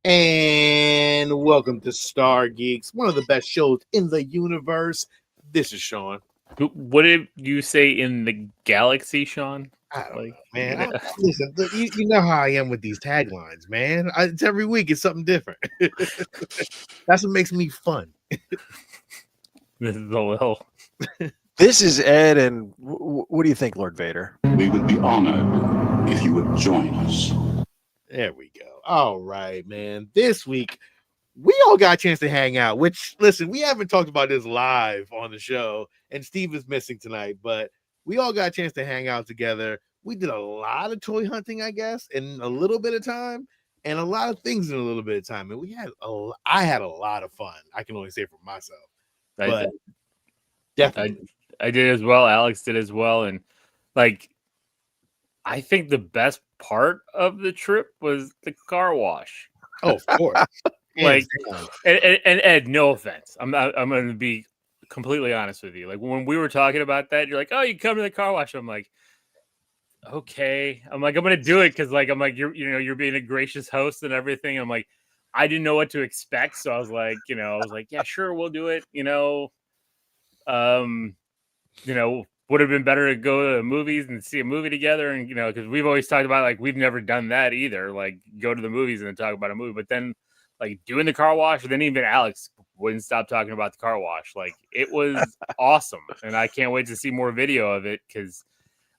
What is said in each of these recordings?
And welcome to Star Geeks, one of the best shows in the universe. This is Sean. What did you say in the galaxy, Sean? I don't Like, know, man. Listen, you know how I am with these taglines, man. It's every week, it's something different. That's what makes me fun. this is a little. This is Ed, and what do you think, Lord Vader? We would be honored if you would join us. There we go. All right, man. This week, we all got a chance to hang out, which, listen, we haven't talked about this live on the show, and Steve is missing tonight, but we all got a chance to hang out together. We did a lot of toy hunting, I guess, in a little bit of time, and a lot of things in a little bit of time. And I had a lot of fun. I can only say for myself, but definitely. I did as well. Alex did as well. And like, I think the best part of the trip was the car wash. Oh, of course. Like, and Ed, no offense. I'm going to be completely honest with you. Like, when we were talking about that, you're like, oh, you come to the car wash. I'm like, okay. I'm like, I'm going to do it. Cause like, I'm like, you're being a gracious host and everything. I'm like, I didn't know what to expect. So I was like, yeah, sure. We'll do it. Would have been better to go to the movies and see a movie together. And, cause we've always talked about, like, we've never done that either. Like, go to the movies and then talk about a movie, but then like doing the car wash, then even Alex wouldn't stop talking about the car wash. Like, it was awesome. And I can't wait to see more video of it. Cause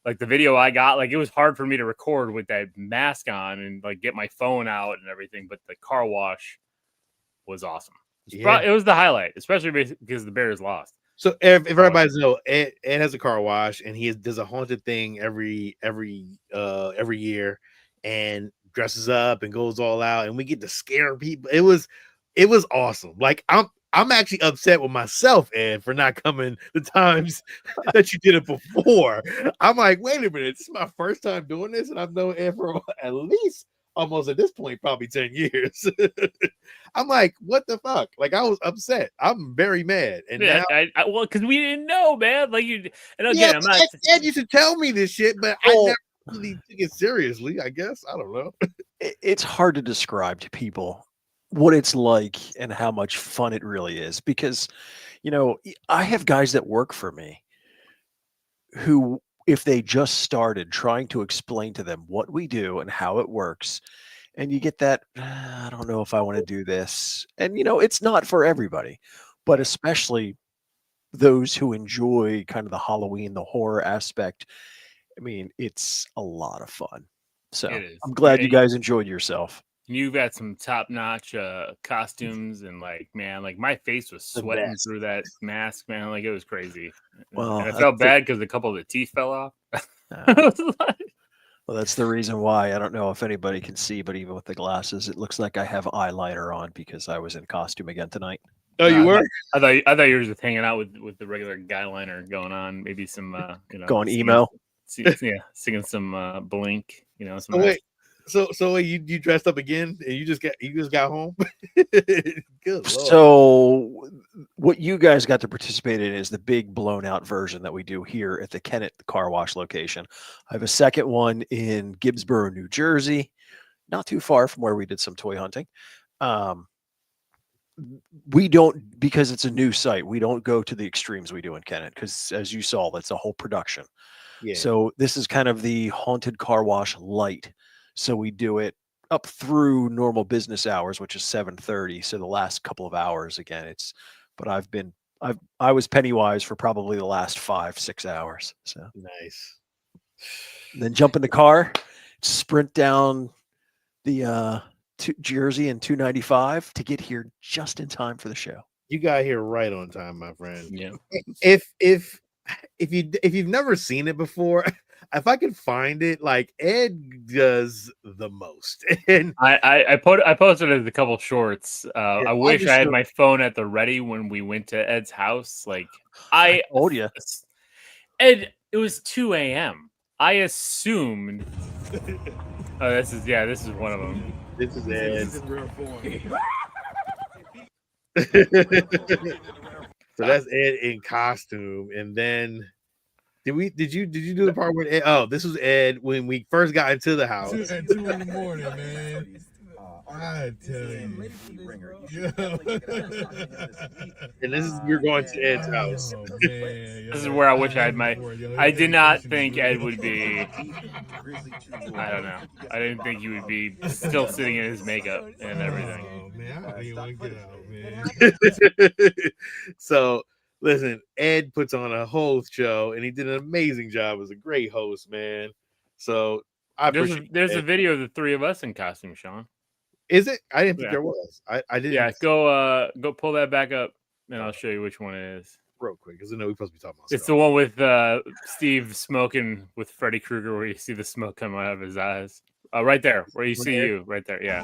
like the video I got, like, it was hard for me to record with that mask on and like get my phone out and everything. But the car wash was awesome. It was the highlight, especially because the Bears lost. So if everybody knows, Ed has a car wash, and he does a haunted thing every year, and dresses up and goes all out, and we get to scare people. It was awesome. Like, I'm actually upset with myself, Ed, for not coming the times that you did it before. I'm like, wait a minute, this is my first time doing this, and I've known Ed for at least almost at this point probably 10 years. I'm like, what the fuck? Like, I was upset. I'm very mad. And yeah, now, well, because we didn't know, man. Like, you, and again, I'm not. Ed used to tell me this shit, but I never really took it seriously. I guess I don't know. It's hard to describe to people what it's like and how much fun it really is, because I have guys that work for me who, if they just started trying to explain to them what we do and how it works, and you get that, I don't know if I want to do this. And, it's not for everybody, but especially those who enjoy kind of the Halloween, the horror aspect. I mean, it's a lot of fun. So I'm glad you guys enjoyed yourself. You've got some top-notch costumes, and like, man, like my face was sweating through that mask, man. Like, it was crazy. Well, and I felt bad because a couple of the teeth fell off. Well, that's the reason why. I don't know if anybody can see, but even with the glasses, it looks like I have eyeliner on because I was in costume again tonight. Oh, you were? I thought you were just hanging out with the regular guy liner going on. Maybe some going emo. Singing some Blink. Some wait. So you dressed up again and you just got home? Good Lord. So what you guys got to participate in is the big blown out version that we do here at the Kennett car wash location. I have a second one in Gibbsboro, New Jersey, not too far from where we did some toy hunting. We don't, because it's a new site, we don't go to the extremes we do in Kennett, because as you saw, that's a whole production. Yeah. So this is kind of the haunted car wash light. So we do it up through normal business hours, which is 7:30. So the last couple of hours, again, but I was Pennywise for probably the last 5-6 hours. So nice. And then jump in the car, sprint down the Jersey and 295 to get here just in time for the show. You got here right on time, my friend. Yeah. If you've never seen it before, if I can find it, like, Ed does the most. And I posted it a couple shorts. I wish I had my phone at the ready when we went to Ed's house. Like, I told you, Ed, it was 2 a.m. I assumed. Oh, this is one of them. This is Ed. So that's Ed in costume, and then did you do the part where Ed, this was Ed when we first got into the house at 2 in the morning, man. I tell you. Yeah. And this is you're going to Ed's house. Oh, man, This is yo, where I wish I had had my. before, yo. I His did not dedication is think Ed real. would be. I don't know. I didn't think he would be still sitting in his makeup and everything. Oh, man, I didn't want to get out, man. So listen, Ed puts on a whole show and he did an amazing job as a great host, man. So I appreciate There's a Ed. video of the three of us in costume, Sean. Is it? I didn't think Yeah. there was. I didn't. Yeah, go pull that back up and I'll show you which one it is. Real quick because I know we're supposed to be talking about It's stuff. the one with Steve smoking with Freddy Krueger where you see the smoke coming out of his eyes. Right there, where you see you, right there, yeah.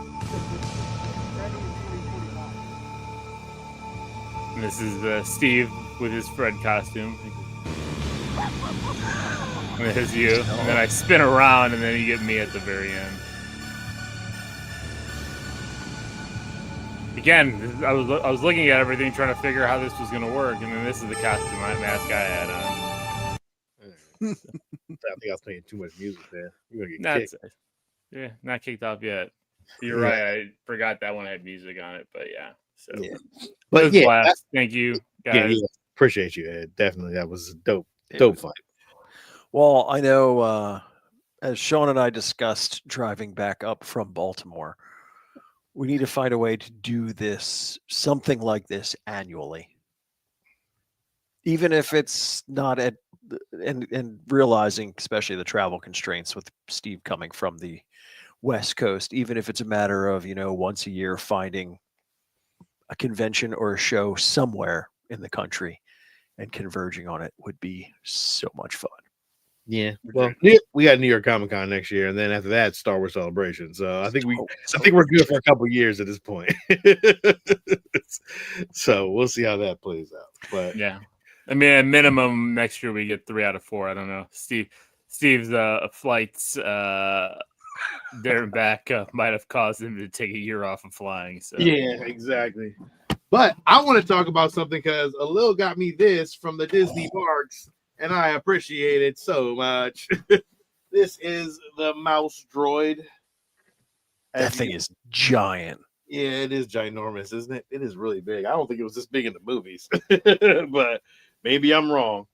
And this is Steve with his Fred costume. And there's you. And then I spin around and then you get me at the very end. Again, I was looking at everything trying to figure out how this was going to work, and then this is the costume mask I had on. I think I was playing too much music there. You're gonna get That's kicked. Yeah, not kicked off yet. You're right. I forgot that one had music on it, but yeah. So, But yeah, blast. Thank you, guys. yeah, appreciate you, Ed. Definitely, that was a dope fight. Well, I know as Sean and I discussed driving back up from Baltimore, we need to find a way to do something like this annually. Even if it's not and realizing, especially the travel constraints with Steve coming from the West Coast, even if it's a matter of, once a year finding a convention or a show somewhere in the country and converging on it would be so much fun. Yeah, well, we got New York Comic Con next year, and then after that, Star Wars Celebration. So I think we're good for a couple years at this point. So we'll see how that plays out. But yeah, I mean, at minimum next year we get 3 out of 4. I don't know. Steve's flights there and back might have caused him to take a year off of flying. So yeah, exactly. But I want to talk about something because Alil got me this from the Disney parks. And I appreciate it so much. This is the mouse droid. That thing is giant. Yeah, it is ginormous, isn't it? It is really big. I don't think it was this big in the movies, but maybe I'm wrong.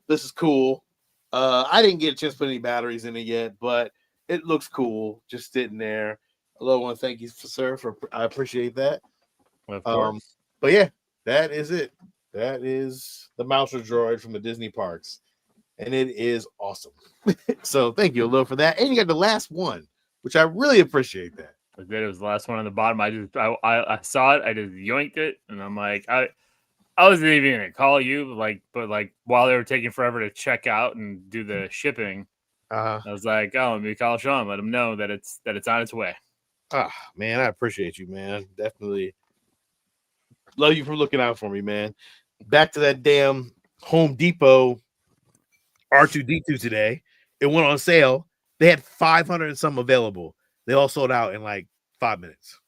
This is cool. I didn't get a chance to put any batteries in it yet, but it looks cool just sitting there. I want to thank you, sir, I appreciate that. Of course. But yeah, that is it. That is the Mouser droid from the Disney parks. And it is awesome. So thank you, Lil, for that. And you got the last one, which I really appreciate that. It was the last one on the bottom. I saw it, I just yoinked it, and I'm like, I wasn't even gonna call you, but while they were taking forever to check out and do the shipping, I was like, oh, let me call Sean, let him know that it's on its way. Man, I appreciate you, man. Definitely love you for looking out for me, man. Back to that damn Home Depot R2D2 today. It went on sale. They had 500 and some available. They all sold out in like 5 minutes.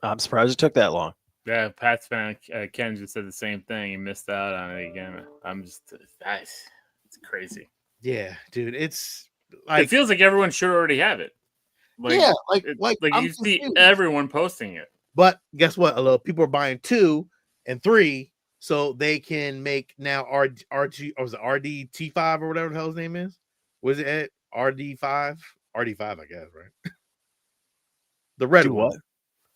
I'm surprised it took that long. Yeah, Pat's fan Ken just said the same thing. He missed out on it again. I'm just it's crazy. Yeah, dude, it's like it feels like everyone should already have it. You see everyone posting it. But guess what? A lot of people are buying 2 and 3. So they can make now RD or was it RDT5 or whatever the hell his name is? Was it at RD5? RD5, I guess, right? The red one. What?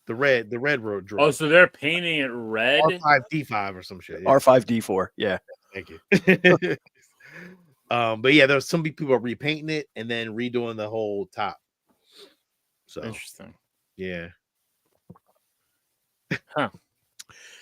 The red road droid. Oh, so they're painting it red? R5D5 or some shit. Yeah. R5D4, yeah. Thank you. But yeah, there's some people are repainting it and then redoing the whole top. So interesting. Yeah. Huh.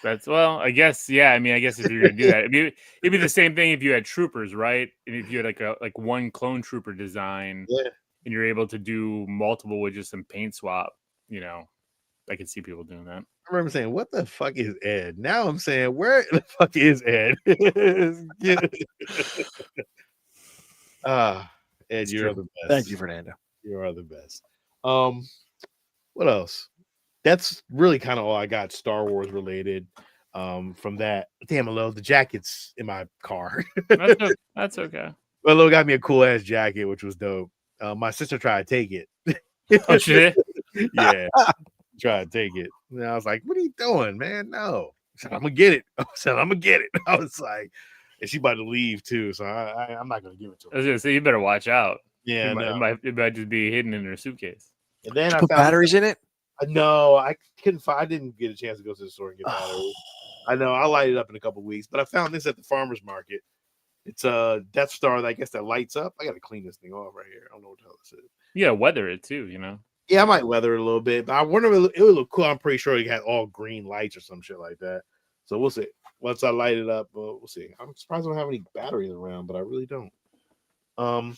I guess, yeah. I mean, I guess if you're gonna do that, it'd be the same thing if you had troopers, right? And if you had like one clone trooper design, yeah, and you're able to do multiple with just some paint swap, I could see people doing that. I remember saying, "What the fuck is Ed?" Now I'm saying, "Where the fuck is Ed?" Ed, you're the best. Thank you, Fernando. You are the best. What else? That's really kind of all I got Star Wars related from that. Damn, Alo, the jacket's in my car. That's okay. Alo got me a cool ass jacket, which was dope. My sister tried to take it. Oh, she did? Yeah, try to take it. And I was like, "What are you doing, man? No." She said, "I'm gonna get it." I said, "I'm gonna get it." I was like, and she about to leave too, so I'm not gonna give it to I was her. gonna say you better watch out. Yeah, It no. might just be hidden in her suitcase. And then Did I you put found batteries in it? no, I couldn't find. I didn't get a chance to go to the store and get batteries. Oh, I know I'll light it up in a couple weeks, but I found this at the farmer's market. It's a Death Star that I guess that lights up. I gotta clean this thing off right here. I don't know what the hell this is. Yeah, weather it too. You know. Yeah, I might weather it a little bit, but I wonder if it would look cool. I'm pretty sure it had all green lights or some shit like that. So we'll see. Once I light it up, we'll see. I'm surprised I don't have any batteries around, but I really don't. And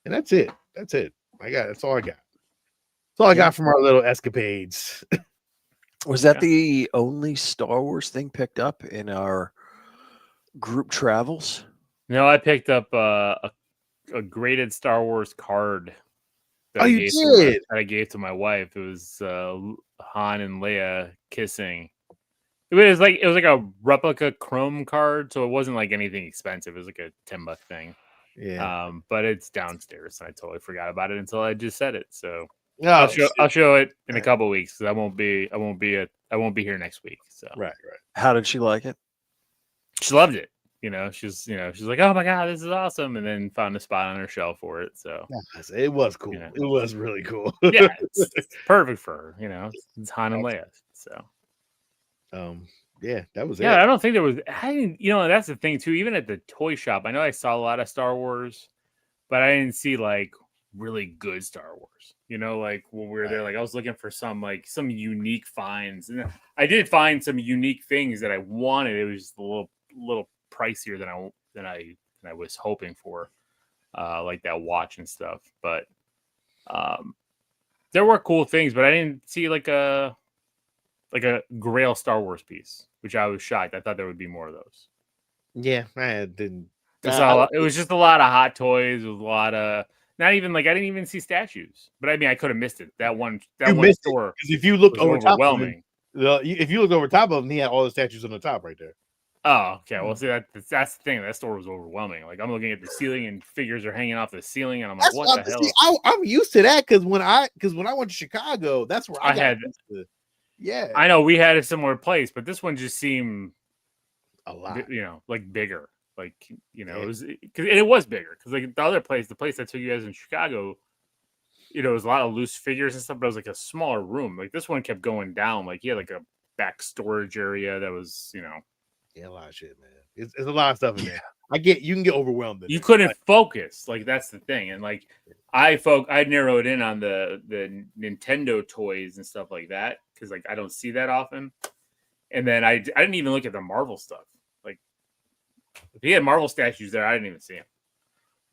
that's it. That's it. That's all I got. That's all I got from our little escapades. was that the only Star Wars thing picked up in our group travels? No, I picked up a graded Star Wars card. Oh, you did? That I gave to my wife. It was Han and Leia kissing. It was like a replica chrome card, so it wasn't like anything expensive. It was like a $10 thing. Yeah. But it's downstairs, and I totally forgot about it until I just said it. So Oh, I'll show it in a couple weeks because I won't be here next week. So right. How did she like it? She loved it. She's like, oh my god, this is awesome, and then found a spot on her shelf for it. So it was cool. It was really cool. Yeah, it's perfect for her. It's Han and Leia. So yeah, that was it. Yeah, I don't think there was. That's the thing too. Even at the toy shop, I know I saw a lot of Star Wars, but I didn't see like really good Star Wars. Like when we were there, like I was looking for some unique finds, and I did find some unique things that I wanted. It was just a little pricier than I was hoping for, like that watch and stuff. But there were cool things, but I didn't see like a Grail Star Wars piece, which I was shocked. I thought there would be more of those. Yeah, I didn't. It was just a lot of hot toys. With a lot of not even like I didn't even see statues. But I mean, I could have missed it. That one store. Because if you looked over overwhelming. top of him, if you looked over top of him, he had all the statues on the top right there. Oh, okay. Well, see that's the thing. That store was overwhelming. Like I'm looking at the ceiling and figures are hanging off the ceiling, and I'm like, what the hell? See, I'm used to that because when I went to Chicago, that's where I had. Yeah, I know we had a similar place, but this one just seemed a lot, like bigger. Like it was because it was bigger because like the other place, the place I took you guys in Chicago, it was a lot of loose figures and stuff, but it was like a smaller room. Like this one kept going down. Like you had like a back storage area that was yeah, a lot of shit, man. It's a lot of stuff in there. You can get overwhelmed. You couldn't focus. Like that's the thing, and like I narrowed in on the Nintendo toys and stuff like that because like I don't see that often. And then I didn't even look at the Marvel stuff. Like if he had Marvel statues there, I didn't even see them.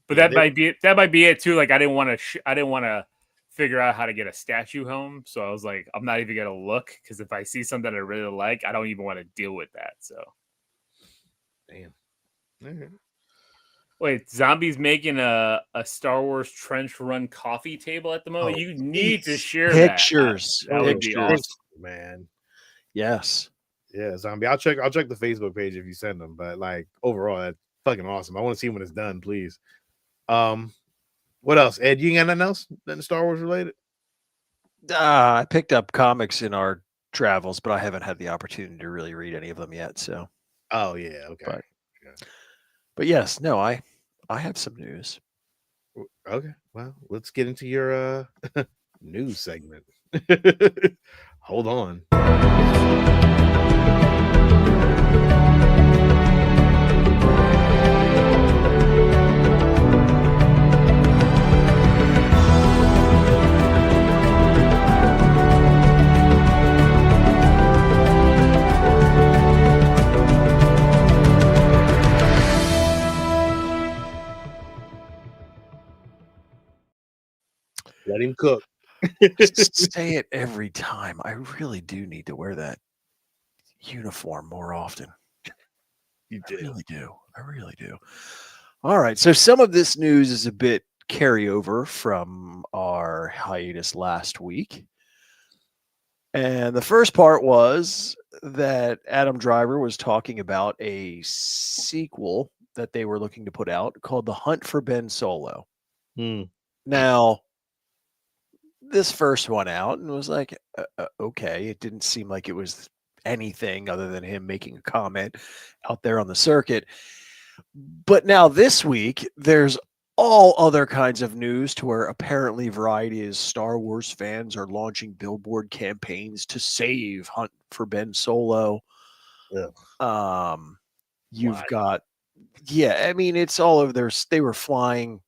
But that might be it too. Like I didn't want to figure out how to get a statue home, so I was like, I'm not even gonna look because if I see something I really like, I don't even want to deal with that. So, damn. Mm-hmm. Wait, Zombie's making a Star Wars trench run coffee table at the moment. You need to share pictures. That would be awesome, man. Yes. Yeah, Zombie. I'll check the Facebook page if you send them. But like overall, that's fucking awesome. I want to see when it's done, please. What else? Ed, you ain't got nothing else? Nothing Star Wars related? I picked up comics in our travels, but I haven't had the opportunity to really read any of them yet. So. Oh yeah, okay. But yes, no, I have some news. Okay, well, let's get into your news segment. Hold on. Let him cook. Say it every time. I really do need to wear that uniform more often. You do. I really do. All right. So some of this news is a bit carryover from our hiatus last week. And the first part was that Adam Driver was talking about a sequel that they were looking to put out called The Hunt for Ben Solo. Now, this first one out and was like, okay, it didn't seem like it was anything other than him making a comment out there on the circuit. But now this week, there's all other kinds of news to where apparently Variety is Star Wars fans are launching billboard campaigns to save Hunt for Ben Solo. You've Why? got, yeah, I mean, it's all over there. They were flying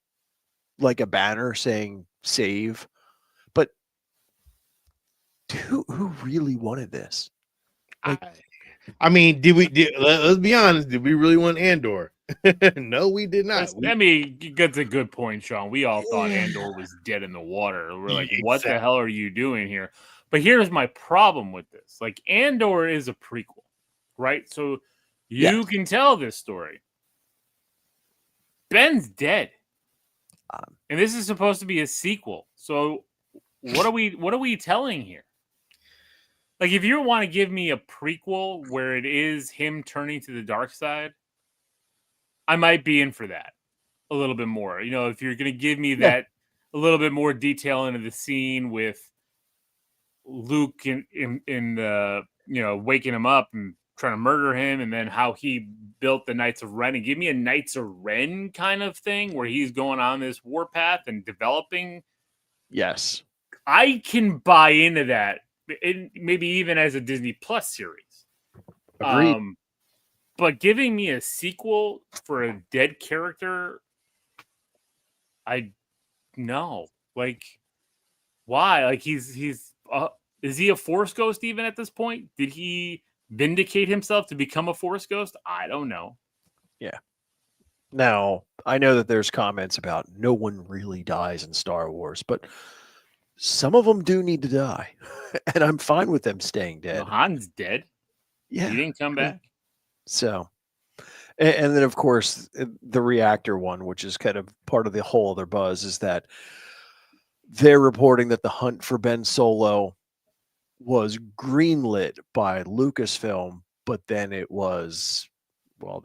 like a banner saying save, but who really wanted this? Like, I mean, let's be honest, did we really want Andor? No, we did not. I mean, that's a good point, Sean. We all thought Yeah. Andor was dead in the water. We're like, Yeah, what the hell are you doing here? But here's my problem with this. Like, Andor is a prequel, right? So you can tell this story. Ben's dead. And this is supposed to be a sequel. So what are we telling here? Like, if you want to give me a prequel where it is him turning to the dark side, I might be in for that a little bit more. You know, if you're going to give me that a little bit more detail into the scene with Luke in the, you know, waking him up and trying to murder him, and then how he built the Knights of Ren, and give me a Knights of Ren kind of thing where he's going on this warpath and developing. yes, I can buy into that, maybe even as a Disney Plus series. agreed. But giving me a sequel for a dead character, no. Like, why? Like, is he a Force ghost even at this point? Did he vindicate himself to become a Force ghost? I don't know. Yeah. Now, I know that there's comments about no one really dies in Star Wars, but some of them do need to die. And I'm fine with them staying dead. Han's dead. Yeah. He didn't come back. So, and then, of course, the reactor one, which is kind of part of the whole other buzz, is that they're reporting that the hunt for Ben Solo was greenlit by Lucasfilm, but then it was, well,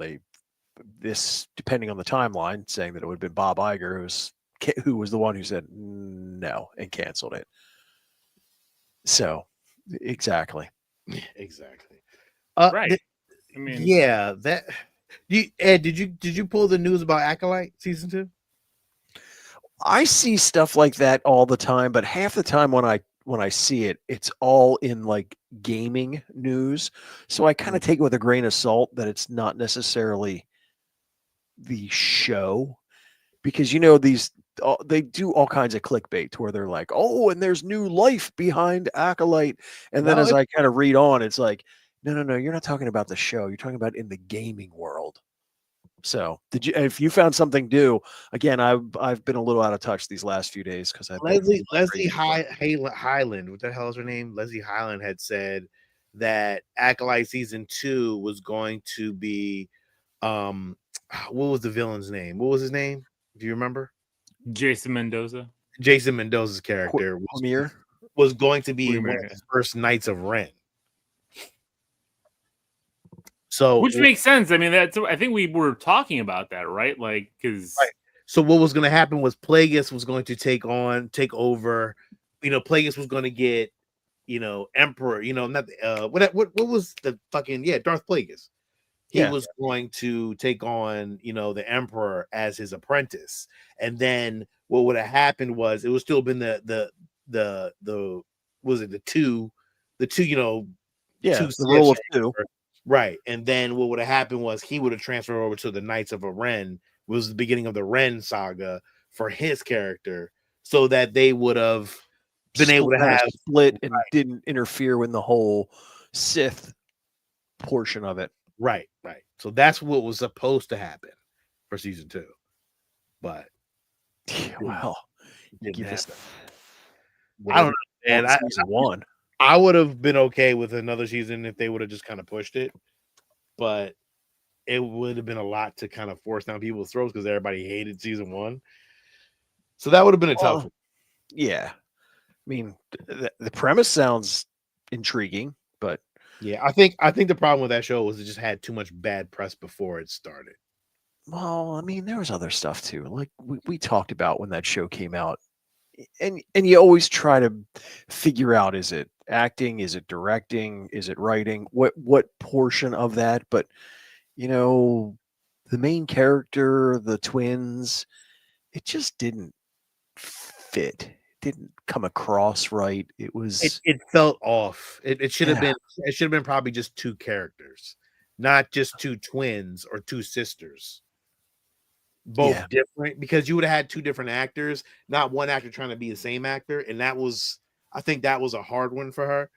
this, depending on the timeline, saying that it would have been Bob Iger who was the one who said no and canceled it. So, exactly. Exactly. Right. I mean, yeah, that. Ed, did you pull the news about Acolyte season 2? I see stuff like that all the time, but half the time when I see it, it's all in like gaming news. So I kind of take it with a grain of salt that it's not necessarily the show, because you know they do all kinds of clickbait to where they're like, oh, and there's new life behind Acolyte, and then as I kind of read on, it's like, no, you're not talking about the show, you're talking about in the gaming world. So if you found something new, again, I've been a little out of touch these last few days because Leslie Highland, what the hell is her name? Leslie Highland had said that Acolyte season 2 was going to be, what was the villain's name? What was his name? Do you remember? Jason Mendoza. Jason Mendoza's character was going to be one of the first Knights of Ren. So, which makes sense. I mean, I think we were talking about that, right? Like, because so what was going to happen was Plagueis was going to take over. You know, Plagueis was going to get, you know, Emperor. You know, not what was the fucking Darth Plagueis. He was going to take on, you know, the Emperor as his apprentice, and then what would have happened was it would still been the was it the two, you know, the rule of two. Right. And then what would have happened was he would have transferred over to the Knights of Ren, was the beginning of the Ren saga for his character, so that they would have been able to have split and didn't interfere with the whole Sith portion of it. Right. So that's what was supposed to happen for season 2. But well, give us I don't know, man. Season 1. I would have been okay with another season if they would have just kind of pushed it, but it would have been a lot to kind of force down people's throats because everybody hated season 1. So that would have been a tough one. Yeah. I mean, the premise sounds intriguing, but yeah, I think the problem with that show was it just had too much bad press before it started. Well, I mean, there was other stuff too. Like we talked about when that show came out and you always try to figure out, is it acting, is it directing, is it writing, what portion of that, but you know, the main character, the twins, it just didn't fit. Didn't come across right. It was It felt off. It should have yeah, been probably just two characters, not just two twins or two sisters, yeah, both different, because you would have had two different actors, not one actor trying to be the same actor, and that was, I think that was a hard one for her.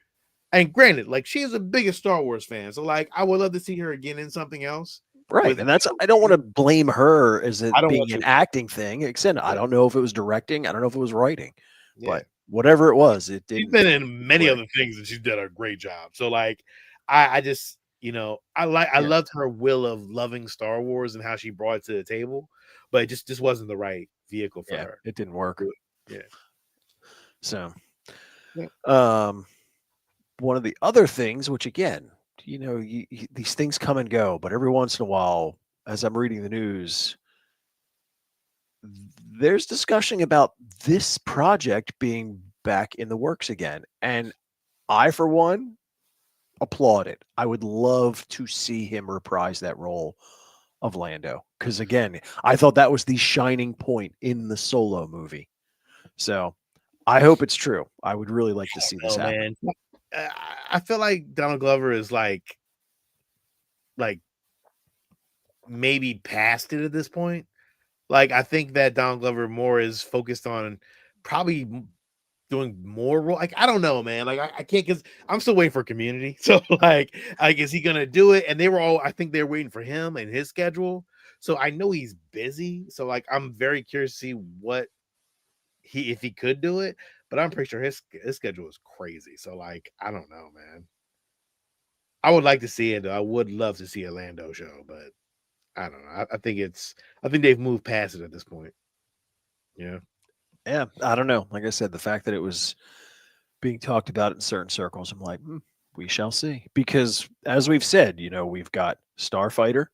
And granted, like, she is the biggest Star Wars fan, so like I would love to see her again in something else. right. With And that's I don't want to blame her as I it don't being want an to. acting thing. Except I Yeah, don't know if it was directing. I don't know if it was writing, yeah. but whatever it was, it She's didn't been in many click. other things and she's done a great job. So like I just, I Yeah, loved her will of loving Star Wars and how she brought it to the table, but it just wasn't the right vehicle for yeah, her. it didn't work. Yeah. So, Yeah. one of the other things, which again, these things come and go, but every once in a while, as I'm reading the news, there's discussion about this project being back in the works again. And I, for one, applaud it. I would love to see him reprise that role of Lando. Because again, I thought that was the shining point in the Solo movie. So I hope it's true. I would really like to see this Oh happen. man. I feel like Donald Glover is like maybe past it at this point. Like I think that Donald Glover more is focused on probably doing more role. Like I don't know, man. Like I can't, because I'm still waiting for Community. So like is he gonna do it? And they were all, I think they're waiting for him and his schedule. So I know he's busy. So like I'm very curious to see what if he could do it. But I'm pretty sure his schedule is crazy. So like I don't know, man. I would like to see it though. I would love to see a Lando show, but I don't know. I think they've moved past it at this point. Yeah. Yeah, I don't know. Like I said, the fact that it was being talked about in certain circles, I'm like, we shall see. Because as we've said, we've got Starfighter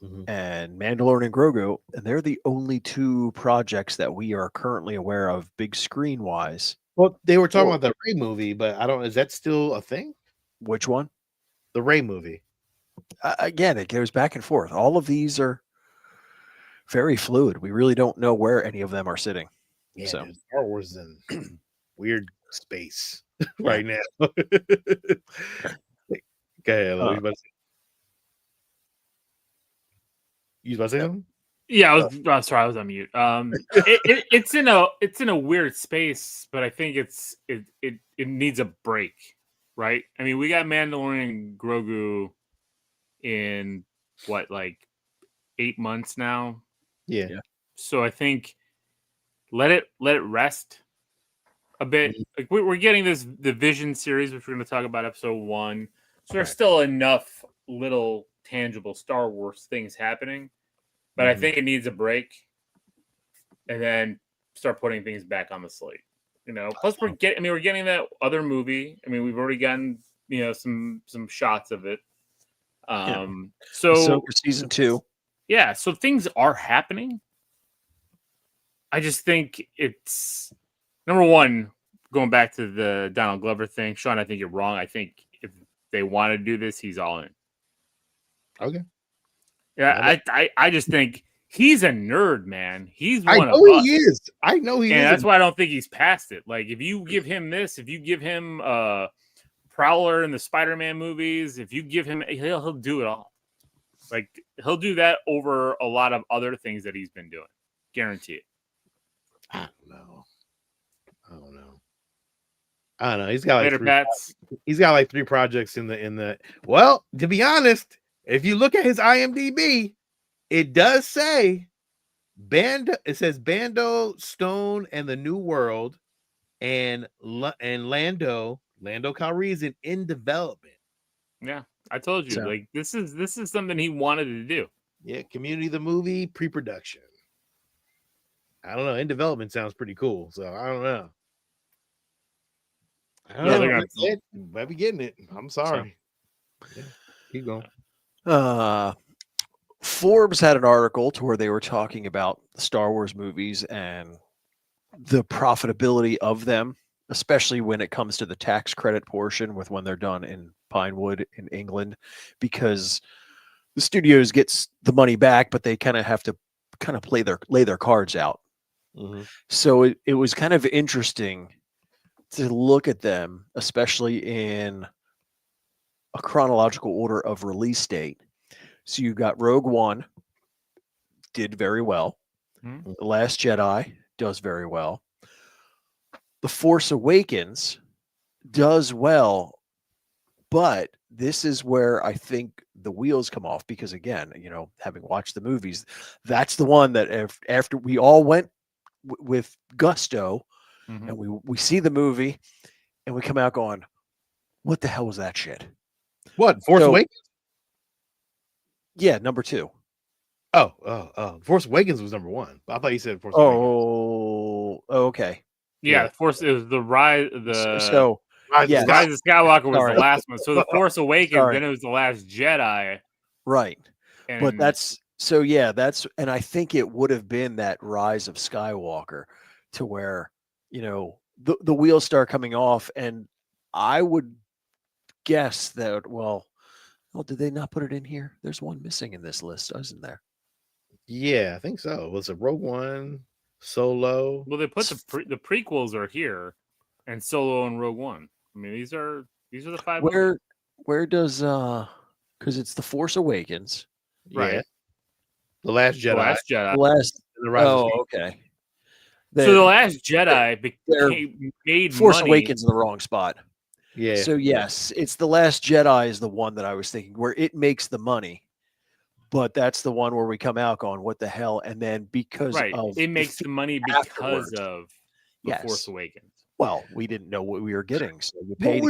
Mhm. and Mandalorian and Grogu, and they're the only two projects that we are currently aware of, big screen wise. Well, they were talking Or about the Ray movie, but I don't. Is that still a thing? which one? The Ray movie. Again, it goes back and forth. All of these are very fluid. We really don't know where any of them are sitting. Yeah, So, dude, Star Wars is in weird space yeah. right now. Go ahead, Lo. Uh, You about to say something? Yeah, sorry, I was on mute. It's in a weird space, but I think it needs a break, right? I mean, we got Mandalorian and Grogu in what, like 8 months now. Yeah. Yeah. So I think let it rest a bit. Mhm. Like we're getting the Vision series, which we're going to talk about episode 1. So there's Right. still enough little tangible Star Wars things happening, but I Mhm. think it needs a break, and then start putting things back on the slate. Plus we're getting that other movie. I mean, we've already gotten some shots of it. Yeah. So Ahsoka season 2. yeah, so things are happening. I just think it's number one, going back to the Donald Glover thing. Sean, I think you're wrong. I think if they want to do this, he's all in. Okay. Yeah, I just think he's a nerd, man. He's I one of know us. he is. I know he And is. that's why I don't think he's past it. Like, if you give him this, if you give him Prowler in the Spider-Man movies, if you give him, he'll do it all. Like, he'll do that over a lot of other things that he's been doing. Guarantee it. I don't know. He's got like Later, Pats. He's got like 3 projects in the. Well, to be honest, if you look at his IMDb, it does say It says Bando, Stone, and the New World, and Lando Calrissian in development. Yeah, I told you. So- Like, this is something he wanted to do. Yeah, Community the movie pre-production. I don't know. In development sounds pretty cool. So I don't know. Yeah, they're gonna- Might be getting it. I'm sorry. Yeah, keep going. Forbes had an article to where they were talking about the Star Wars movies and the profitability of them, especially when it comes to the tax credit portion with when they're done in Pinewood in England, because the studios gets the money back, but they kind of have to kind of lay their cards out. Mhm. So it was kind of interesting to look at them, especially in a chronological order of release date. So you got Rogue One did very well. Mhm. The Last Jedi does very well. The Force Awakens does well, but this is where I think the wheels come off because, again, having watched the movies, that's the one that after we all went with gusto Mhm. and we see the movie and we come out going, what the hell was that shit? What? Force So- Awakens? Yeah, number 2. Oh. Force Awakens was number 1. I thought you said Force Awakens. Oh, okay. Yeah, Yeah. the Force is the rise. So yes. Rise of Skywalker was Sorry. the last one. So the Force Awakens, Sorry. then it was the Last Jedi. Right. And But and I think it would have been that Rise of Skywalker to where, the wheels start coming off. And I would guess that, well, did they not put it in here? There's one missing in this list, isn't there? Yeah, I think so. Was it Rogue One, Solo? well, they put the prequels are here, and Solo and Rogue One. I mean, these are the 5 movies. Where does because it's the Force Awakens. Right. Yeah. The Last The Jedi. Last Jedi. The last and the Rise of Skywalker. okay. So the Last Jedi they're- made Force money. Awakens in the wrong spot. Yeah. So yes, it's the Last Jedi is the one that I was thinking where it makes the money, but that's the one where we come out going, "What the hell?" And then because Right, of it makes the money because afterwards. of the Yes. Force Awakens. Well, we didn't know what we were getting, so you What paid.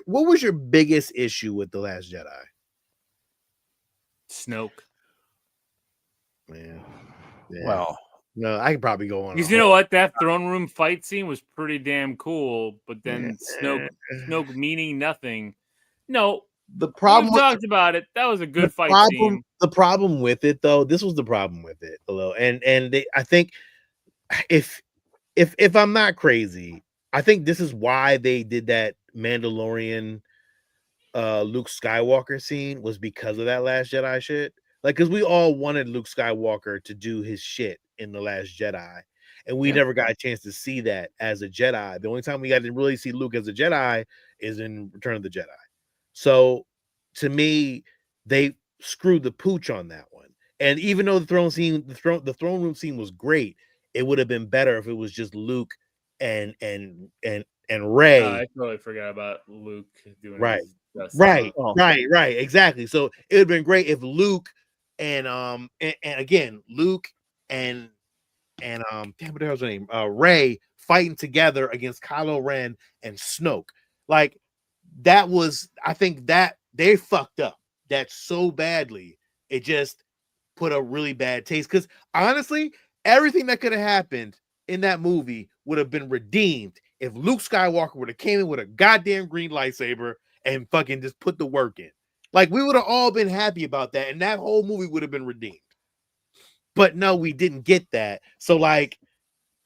what was your biggest issue with The Last Jedi? Snoke. Man. Yeah. Well, No, I could probably go on. Because you know what, that throne room fight scene was pretty damn cool, but then Yeah. Snoke meaning nothing. No, The problem we talked about it. That was a good fight scene. The problem with it, though, this was the problem with it, hello, and I think if I'm not crazy, I think this is why they did that Mandalorian Luke Skywalker scene was because of that Last Jedi shit. Like, because we all wanted Luke Skywalker to do his shit in the Last Jedi, and we Yeah. never got a chance to see that as a Jedi. The only time we got to really see Luke as a Jedi is in Return of the Jedi. So, to me, they screwed the pooch on that one. And even though the throne room scene was great, it would have been better if it was just Luke and Rey. I totally forgot about Luke doing Right. his best. Right, Oh. right, exactly. So it would have been great if Luke and again Luke and damn, what the hell's her name? Rey fighting together against Kylo Ren and Snoke. Like, that was, I think that they fucked up that so badly. It just put a really bad taste. Because honestly, everything that could have happened in that movie would have been redeemed if Luke Skywalker would have came in with a goddamn green lightsaber and fucking just put the work in. Like, we would have all been happy about that, and that whole movie would have been redeemed. But no, we didn't get that. So, like,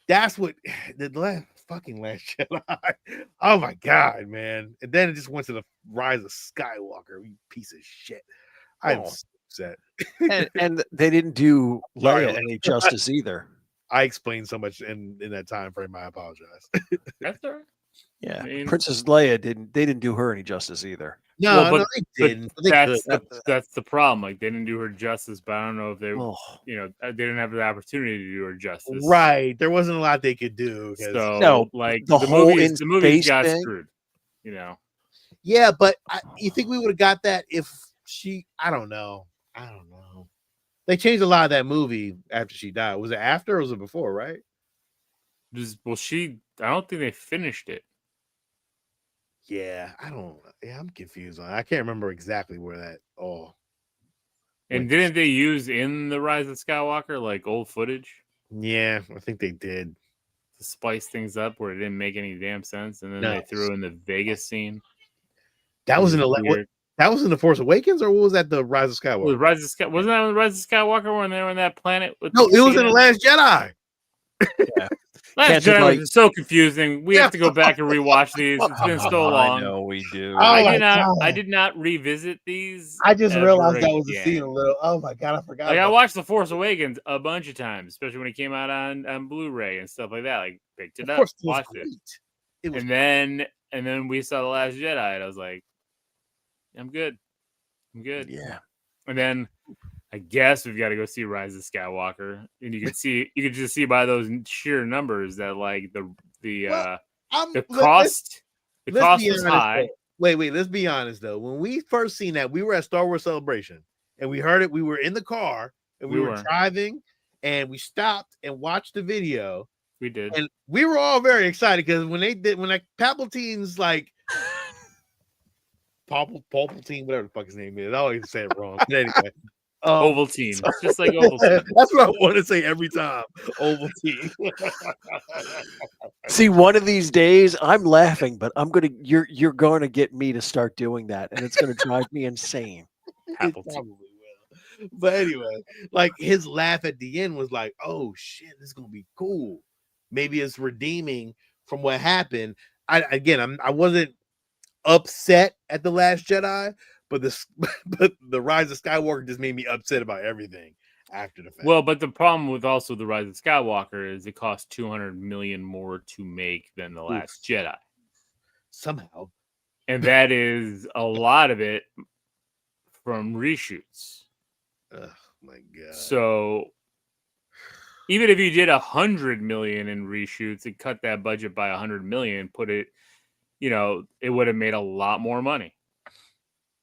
that's what the Last Jedi. Oh my god, man! And then it just went to the Rise of Skywalker. You piece of shit. I'm Oh. so upset. and they didn't do Sorry, Leia any justice either. I explained so much in that time frame. I apologize. That's all right. Yeah, I mean- Princess Leia didn't do her any justice either. No, Well, no, they didn't. But they could. That's the problem. Like, they didn't do her justice, but I don't know if they, Oh, they didn't have the opportunity to do her justice. Right. There wasn't a lot they could do. 'Cause- So, No, like, the whole in the movies space got thing? screwed. You know, yeah, but you think we would have got that if she? I don't know. They changed a lot of that movie after she died. Was it after or was it before? Right? I don't think they finished it. Yeah, I don't. Yeah, I'm confused on. I can't remember exactly where that. Oh, And Wait. didn't they use in the Rise of Skywalker like old footage yeah, I think they did. to spice things up where it didn't make any damn sense, and then No. they threw in the Vegas scene. That was in the Weird. that was in the Force Awakens, or what was that? The Rise of Well, Skywalker? wasn't that on the Rise of Skywalker when they were on that planet? With No, the it was in casino? the Last Jedi. Last Can't Jedi invite. was so confusing. We have to go back and rewatch these. It's been so I long. know we do. Oh I my did not. God. I did not revisit these. I just ever realized that was a scene again. a little. Oh my God, I forgot. Like I about watched The Force Awakens a bunch of times, especially when it came out on Blu-ray and stuff like that. Like picked that. it Of up, course, it was watched it, great. It was. and then we saw The Last Jedi, and I was like, I'm good. Yeah. And then I guess we've got to go see Rise of Skywalker, and you can just see by those sheer numbers that like Well, the let's cost be was honest. high. Though. Wait. Let's be honest though. When we first seen that, we were at Star Wars Celebration, and we heard it. We were in the car, and we were driving, and we stopped and watched the video. We did, and we were all very excited because when Palpatine's like Palpatine, whatever the fuck his name is, I always say it wrong. But anyway, Ovaltine, just like Ovaltine. That's what I want to say every time. Ovaltine. See, one of these days, I'm laughing, but you're going to get me to start doing that, and it's going to drive me insane. It probably will. But anyway, like his laugh at the end was like, "Oh shit, this is gonna be cool. Maybe it's redeeming from what happened." I wasn't upset at The Last Jedi, but the Rise of Skywalker just made me upset about everything after the fact. Well, but the problem with also The Rise of Skywalker is it cost $200 million more to make than The Last Jedi. Somehow. And that is a lot of it from reshoots. Oh my God. So even if you did $100 million in reshoots and cut that budget by $100 million, put it, it would have made a lot more money.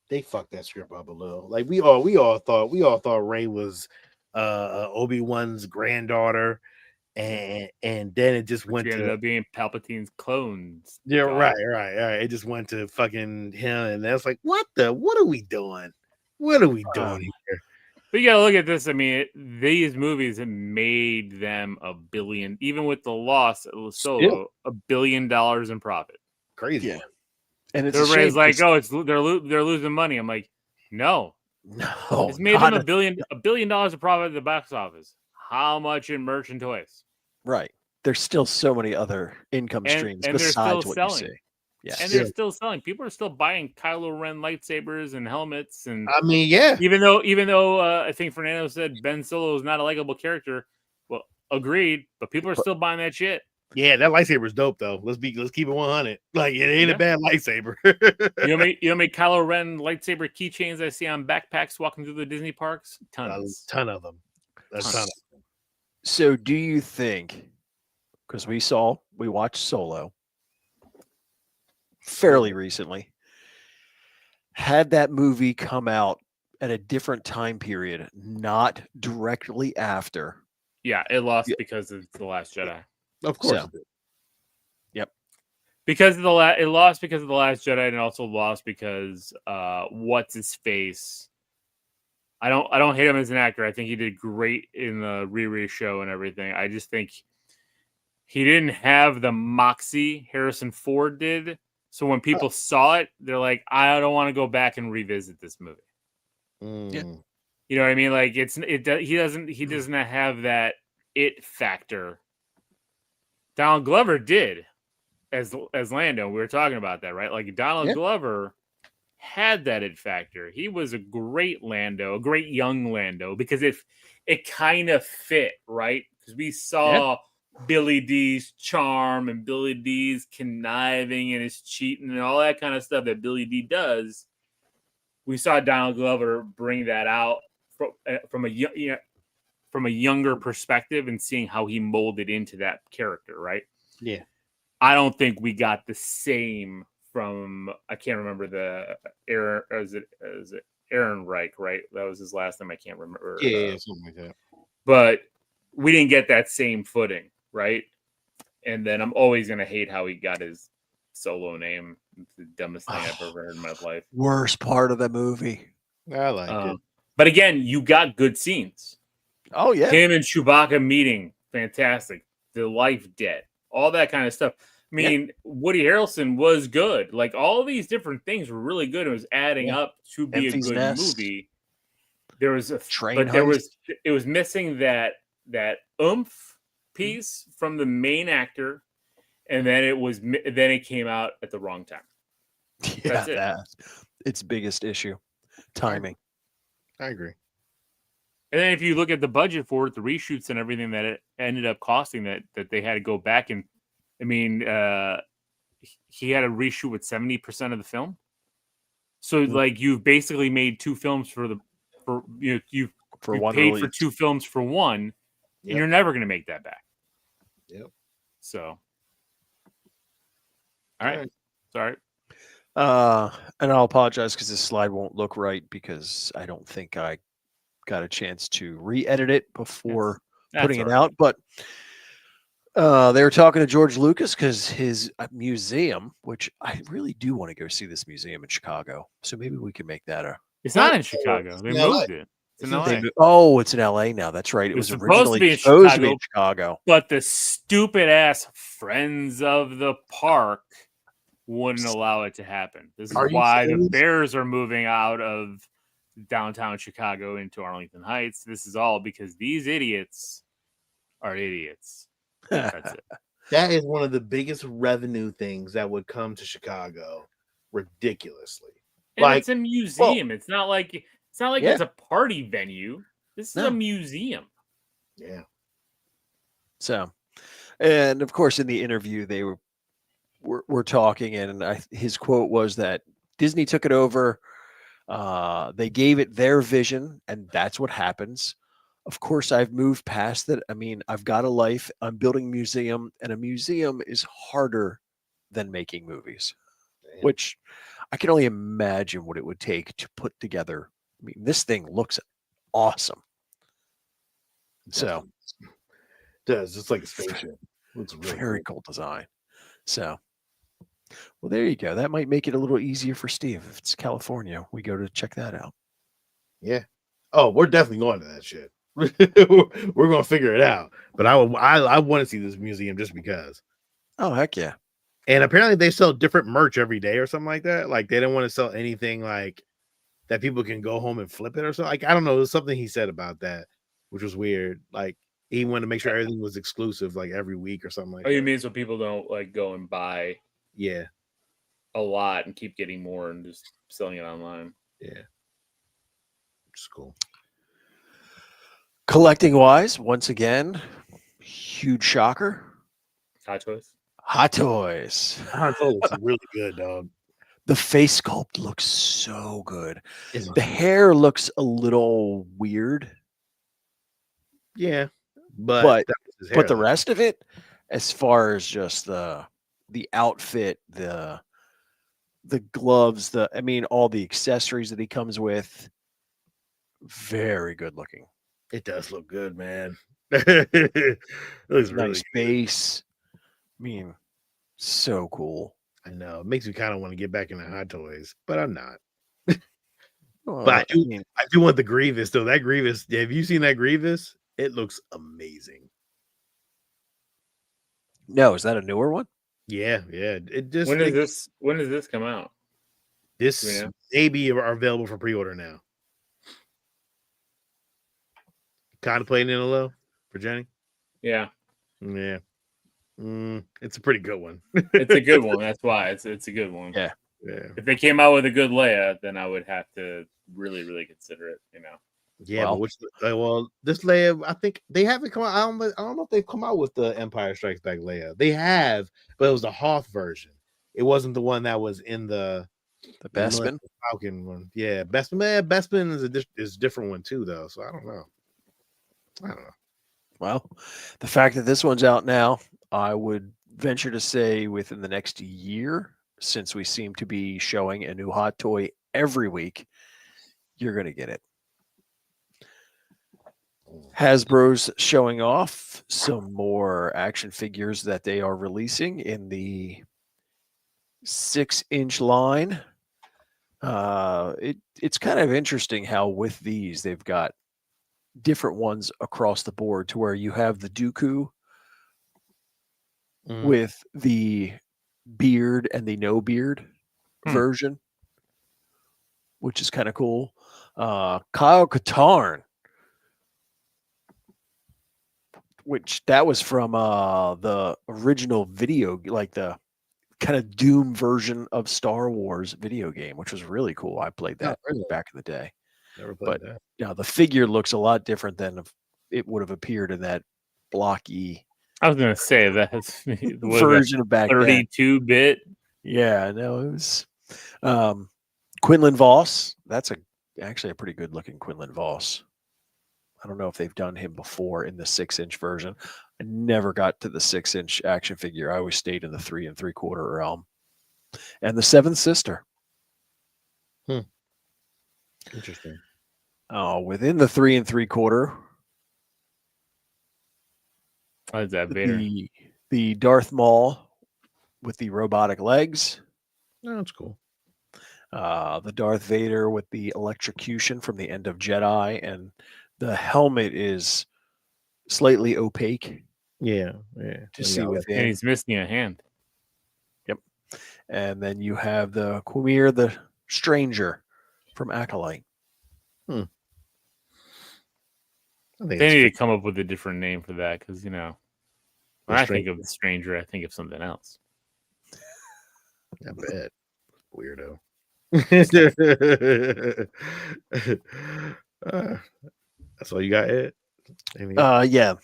They fucked that script up a little. Like we all thought Rey was Obi-Wan's granddaughter, and then it just went ended to up being Palpatine's clones. Yeah, right. It just went to fucking him, and that's like, what are we doing? What are we doing here? But you gotta look at this. I mean, these movies have made them $1 billion, even with the loss of Solo, $1 billion in profit. Crazy. Yeah. And it's everybody's like, oh, they're losing money. I'm like, no, it's made them $1 billion of profit at the box office. How much in merch and toys? Right. There's still so many other income streams besides what you see. Yeah, and they're still selling. People are still buying Kylo Ren lightsabers and helmets, and I mean, yeah. Even though I think Fernando said Ben Solo is not a likable character, well, agreed. But people are still buying that shit. Yeah, that lightsaber is dope though. Let's keep it 100. Like it ain't a bad lightsaber. you know me Kylo Ren lightsaber keychains I see on backpacks walking through the Disney parks? Tons. A ton of them. A ton of them. So do you think, because we watched Solo fairly recently, had that movie come out at a different time period, not directly after? Yeah, it lost because of The Last Jedi. Of course. So, yep. Because of it lost because of The Last Jedi, and it also lost because what's his face? I don't hate him as an actor. I think he did great in the Riri show and everything. I just think he didn't have the moxie Harrison Ford did. So when people saw it, they're like, I don't want to go back and revisit this movie. Yeah. You know what I mean? Like he doesn't have that it factor. Donald Glover did as Lando. We were talking about that, right? Like Donald Glover had that it factor. He was a great Lando, a great young Lando, because it kind of fit, right? Because we saw Billy D's charm and Billy D's conniving and his cheating and all that kind of stuff that Billy D does. We saw Donald Glover bring that out from a younger perspective and seeing how he molded into that character, right? Yeah. I don't think we got the same from, I can't remember the Aaron, is it Aaron Reich, right? That was his last name. I can't remember. Yeah, something like that. But we didn't get that same footing, right? And then I'm always going to hate how he got his Solo name. It's the dumbest thing I've ever heard in my life. Worst part of the movie. I like it. But again, you got good scenes. Oh, yeah. Him and Chewbacca meeting, fantastic. The life debt, all that kind of stuff. I mean, Woody Harrelson was good. Like all these different things were really good. It was adding up to be a good movie. There was a train, but it was missing that oomph. piece from the main actor, and then it came out at the wrong time. Yeah, That's it. that's its biggest issue. Timing. I agree. And then if you look at the budget for it, the reshoots and everything that it ended up costing, that they had to go back and, I mean, he had to reshoot with 70% of the film. So like you've basically made two films you One paid release. for two films for one, Yep. and you're never going to make that back. Yep. So, all right, sorry. And I'll apologize because this slide won't look right because I don't think I got a chance to re-edit it before That's putting it all right. out. But they were talking to George Lucas because his museum, which I really do want to go see this museum in Chicago. So maybe we can make that a. It's not in Chicago. They moved it. It's in LA. It's in LA now. That's right. It was supposed to originally be in supposed to be in Chicago. But the stupid ass Friends of the Park wouldn't allow it to happen. This is why the Bears are moving out of downtown Chicago into Arlington Heights. This is all because these idiots are idiots. That's it. That is one of the biggest revenue things that would come to Chicago ridiculously. And it's a museum. It's not like it's a party venue. This is a museum. Yeah. So, and of course, in the interview, they were talking, and his quote was that Disney took it over. They gave it their vision, and that's what happens. Of course, I've moved past that. I mean, I've got a life. I'm building a museum, and a museum is harder than making movies, which I can only imagine what it would take to put together. I mean, this thing looks awesome. So, it does. It's like a spaceship. Looks really very cool design. So, well, there you go. That might make it a little easier for Steve. If it's California, we go to check that out. Yeah. Oh, we're definitely going to that shit. We're going to figure it out. But I want to see this museum just because. Oh, heck yeah. And apparently they sell different merch every day or something like that. Like they don't want to sell anything like that people can go home and flip it or something. Like, I don't know. There's something he said about that, which was weird. Like he wanted to make sure everything was exclusive like every week or something like that. Oh, you mean so people don't like go and buy a lot and keep getting more and just selling it online. Yeah. It's cool. Collecting wise, once again, huge shocker. Hot Toys. Hot Toys. Hot Toys looks really good, dog. The face sculpt looks so good. The hair looks a little weird. Yeah. But the rest of it, as far as just the outfit, the gloves, all the accessories that he comes with, very good looking. It does look good, man. It looks really nice base. I mean, so cool. I know. It makes me kind of want to get back into Hot Toys, but I'm not. Well, but I do want the Grievous, though. That Grievous, have you seen that Grievous? It looks amazing. No, is that a newer one? Yeah. It just when does this come out? This maybe are available for pre-order now. Contemplating it a little for Jenny? Yeah. It's a pretty good one. It's a good one. That's why it's a good one. Yeah. If they came out with a good Leia, then I would have to really, really consider it. Yeah, but this Leia, I think they haven't come out. I don't know if they've come out with the Empire Strikes Back Leia. They have, but it was the Hoth version. It wasn't the one that was in the Bespin Falcon one. Yeah, Bespin is a different one too, though. So I don't know. Well, the fact that this one's out now, I would venture to say within the next year, since we seem to be showing a new hot toy every week, you're going to get it. Hasbro's showing off some more action figures that they are releasing in the 6-inch line. It's kind of interesting how with these they've got different ones across the board to where you have the Dooku with the beard and the no beard version, which is kind of cool. Kyle Katarn, which that was from the original video, like the kind of Doom version of Star Wars video game, which was really cool. I played Oh, that really? back in the day. Never played But that. yeah, the figure looks a lot different than if it would have appeared in that blocky I was gonna say that's what is that, version of back then. 32-bit. Yeah, no, it was Quinlan Voss. That's actually a pretty good looking Quinlan Voss. I don't know if they've done him before in the 6-inch version. I never got to the 6-inch action figure. I always stayed in the 3 3/4 realm. And the Seventh Sister. Interesting. Oh, within the 3 3/4, What is that, Vader? the Darth Maul with the robotic legs. No, that's cool. The Darth Vader with the electrocution from the end of Jedi, and the helmet is slightly opaque Yeah. to see And within. he's missing a hand. Yep. And then you have the Quimir the Stranger from Acolyte. I think They it's need to come up with a different name for that because when The I think of the Stranger, I think of something else. I bet. Weirdo. That's all you got, Ed? Anything else? Yeah.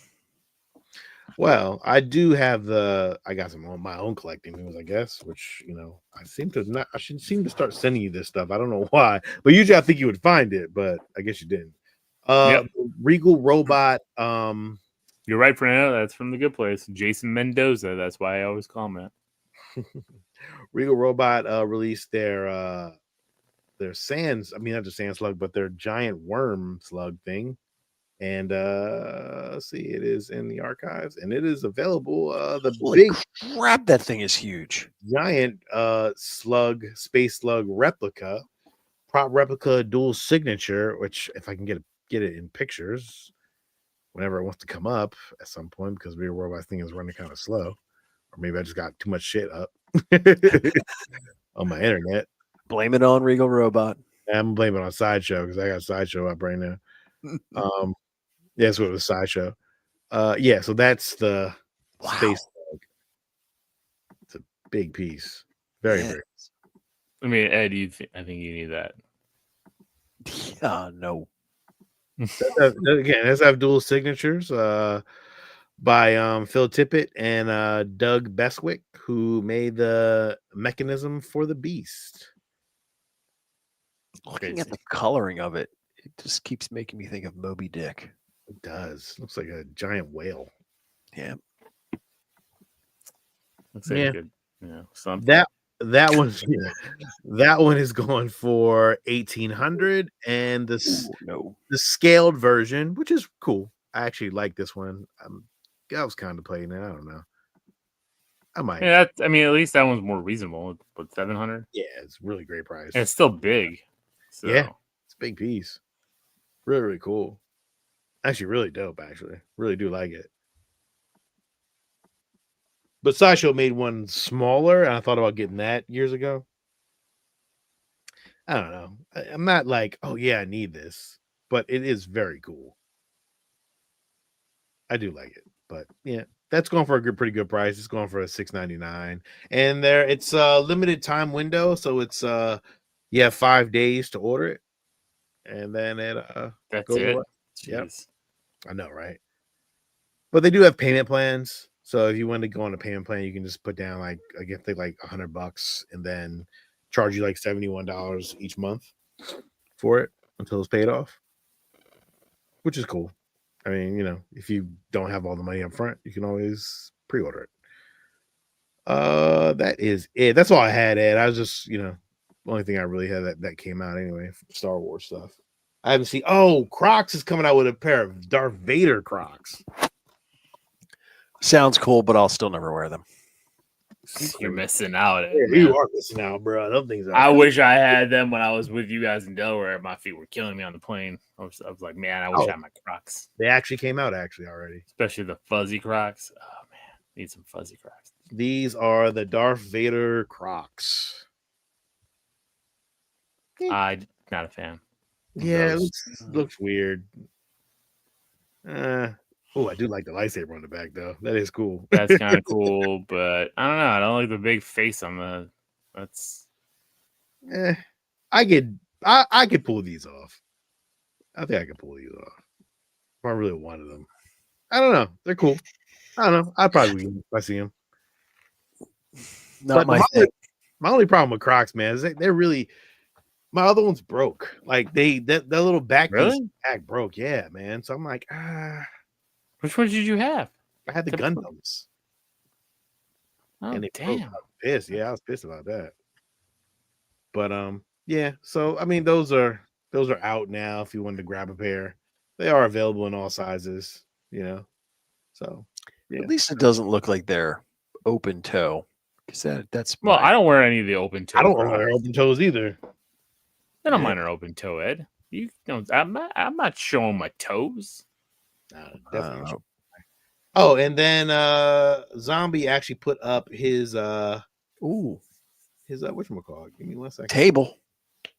Well, I do have I got some on my own collecting things, I guess, which I should seem to start sending you this stuff. I don't know why, but usually I think you would find it, but I guess you didn't. Yep. Regal Robot. You're right, Fernando. That's from the Good Place. Jason Mendoza. That's why I always call him that. Regal Robot released their sands. I mean, not just sand slug, but their giant worm slug thing. And let's see, it is in the archives, and it is available. The Holy big crap, that thing is huge. giant space slug replica, prop replica dual signature. Which, if I can get it in pictures, whenever it wants to come up at some point, because Real Robot thing is running kind of slow, or maybe I just got too much shit up on my internet. Blame it on Regal Robot. I'm blaming it on Sideshow because I got Sideshow up right now. Yeah, so it was Sideshow. Yeah, so that's the space slug. It's a big piece. Very, very. I mean, Ed, I think you need that. Yeah, no. Again, let's have dual signatures by Phil Tippett and Doug Beswick, who made the mechanism for the Beast. Looking at the coloring of it, it just keeps making me think of Moby Dick. It does. Looks like a giant whale. Yeah. Looks like good. Something. That one's that one is going for 1,800, and the scaled version, which is cool. I actually like this one. I was contemplating it. I don't know. I might. Yeah, I mean, at least that one's more reasonable. But 700. Yeah, it's a really great price. And it's still big. So. Yeah, it's a big piece. Really, really cool. Actually, really dope. Actually, really do like it. But Sideshow made one smaller, and I thought about getting that years ago. I don't know. I'm not like, oh yeah, I need this, but it is very cool. I do like it, but yeah, that's going for a pretty good price. It's going for a $6.99, and it's a limited time window, so it's you have 5 days to order it, and then it that's goes it. away. Jeez. Yep. I know, right? But they do have payment plans. So if you want to go on a payment plan, you can just put down like $100 and then charge you like $71 each month for it until it's paid off, which is cool. I mean, if you don't have all the money up front, you can always pre-order it. That is it. That's all I had, Ed. I was just, the only thing I really had that came out anyway, Star Wars stuff. I haven't seen. Oh, Crocs is coming out with a pair of Darth Vader Crocs. Sounds cool, but I'll still never wear them. You're missing out. You are missing out, bro. Those things I wish I had them when I was with you guys in Delaware. My feet were killing me on the plane. I was like, man, I wish I had my Crocs. They actually came out already. Especially the fuzzy Crocs. Oh, man. Need some fuzzy Crocs. These are the Darth Vader Crocs. I'm not a fan. Yeah, it looks weird. Oh, I do like the lightsaber on the back though. That is cool. That's kind of cool, but I don't know. I don't like the big face on the. That's Eh, I could pull these off. I think I could pull these off. If I really wanted them. I don't know. They're cool. I don't know. I'd probably get 'em if I see them. Not But my my thing. only problem with Crocs, man, is they're really my other one's broke. Like that little back piece really. back broke. Yeah, man. So I'm like, Which one did you have? I had the Except- Gundams. Oh And they broke. I damn! was pissed. Yeah, I was pissed about that. But yeah. So I mean, those are out now. If you wanted to grab a pair, they are available in all sizes. You know, so yeah. At least it doesn't look like they're open toe, because that's Well, my I don't wear any of the open toe. I don't know Crocs. their open toes either. I don't Yeah. mind an open toe, Ed. You know, I'm not showing my toes. No, I definitely don't not. know. Oh, and then Zombie actually put up his whatchamacallit. Give me 1 second. Table.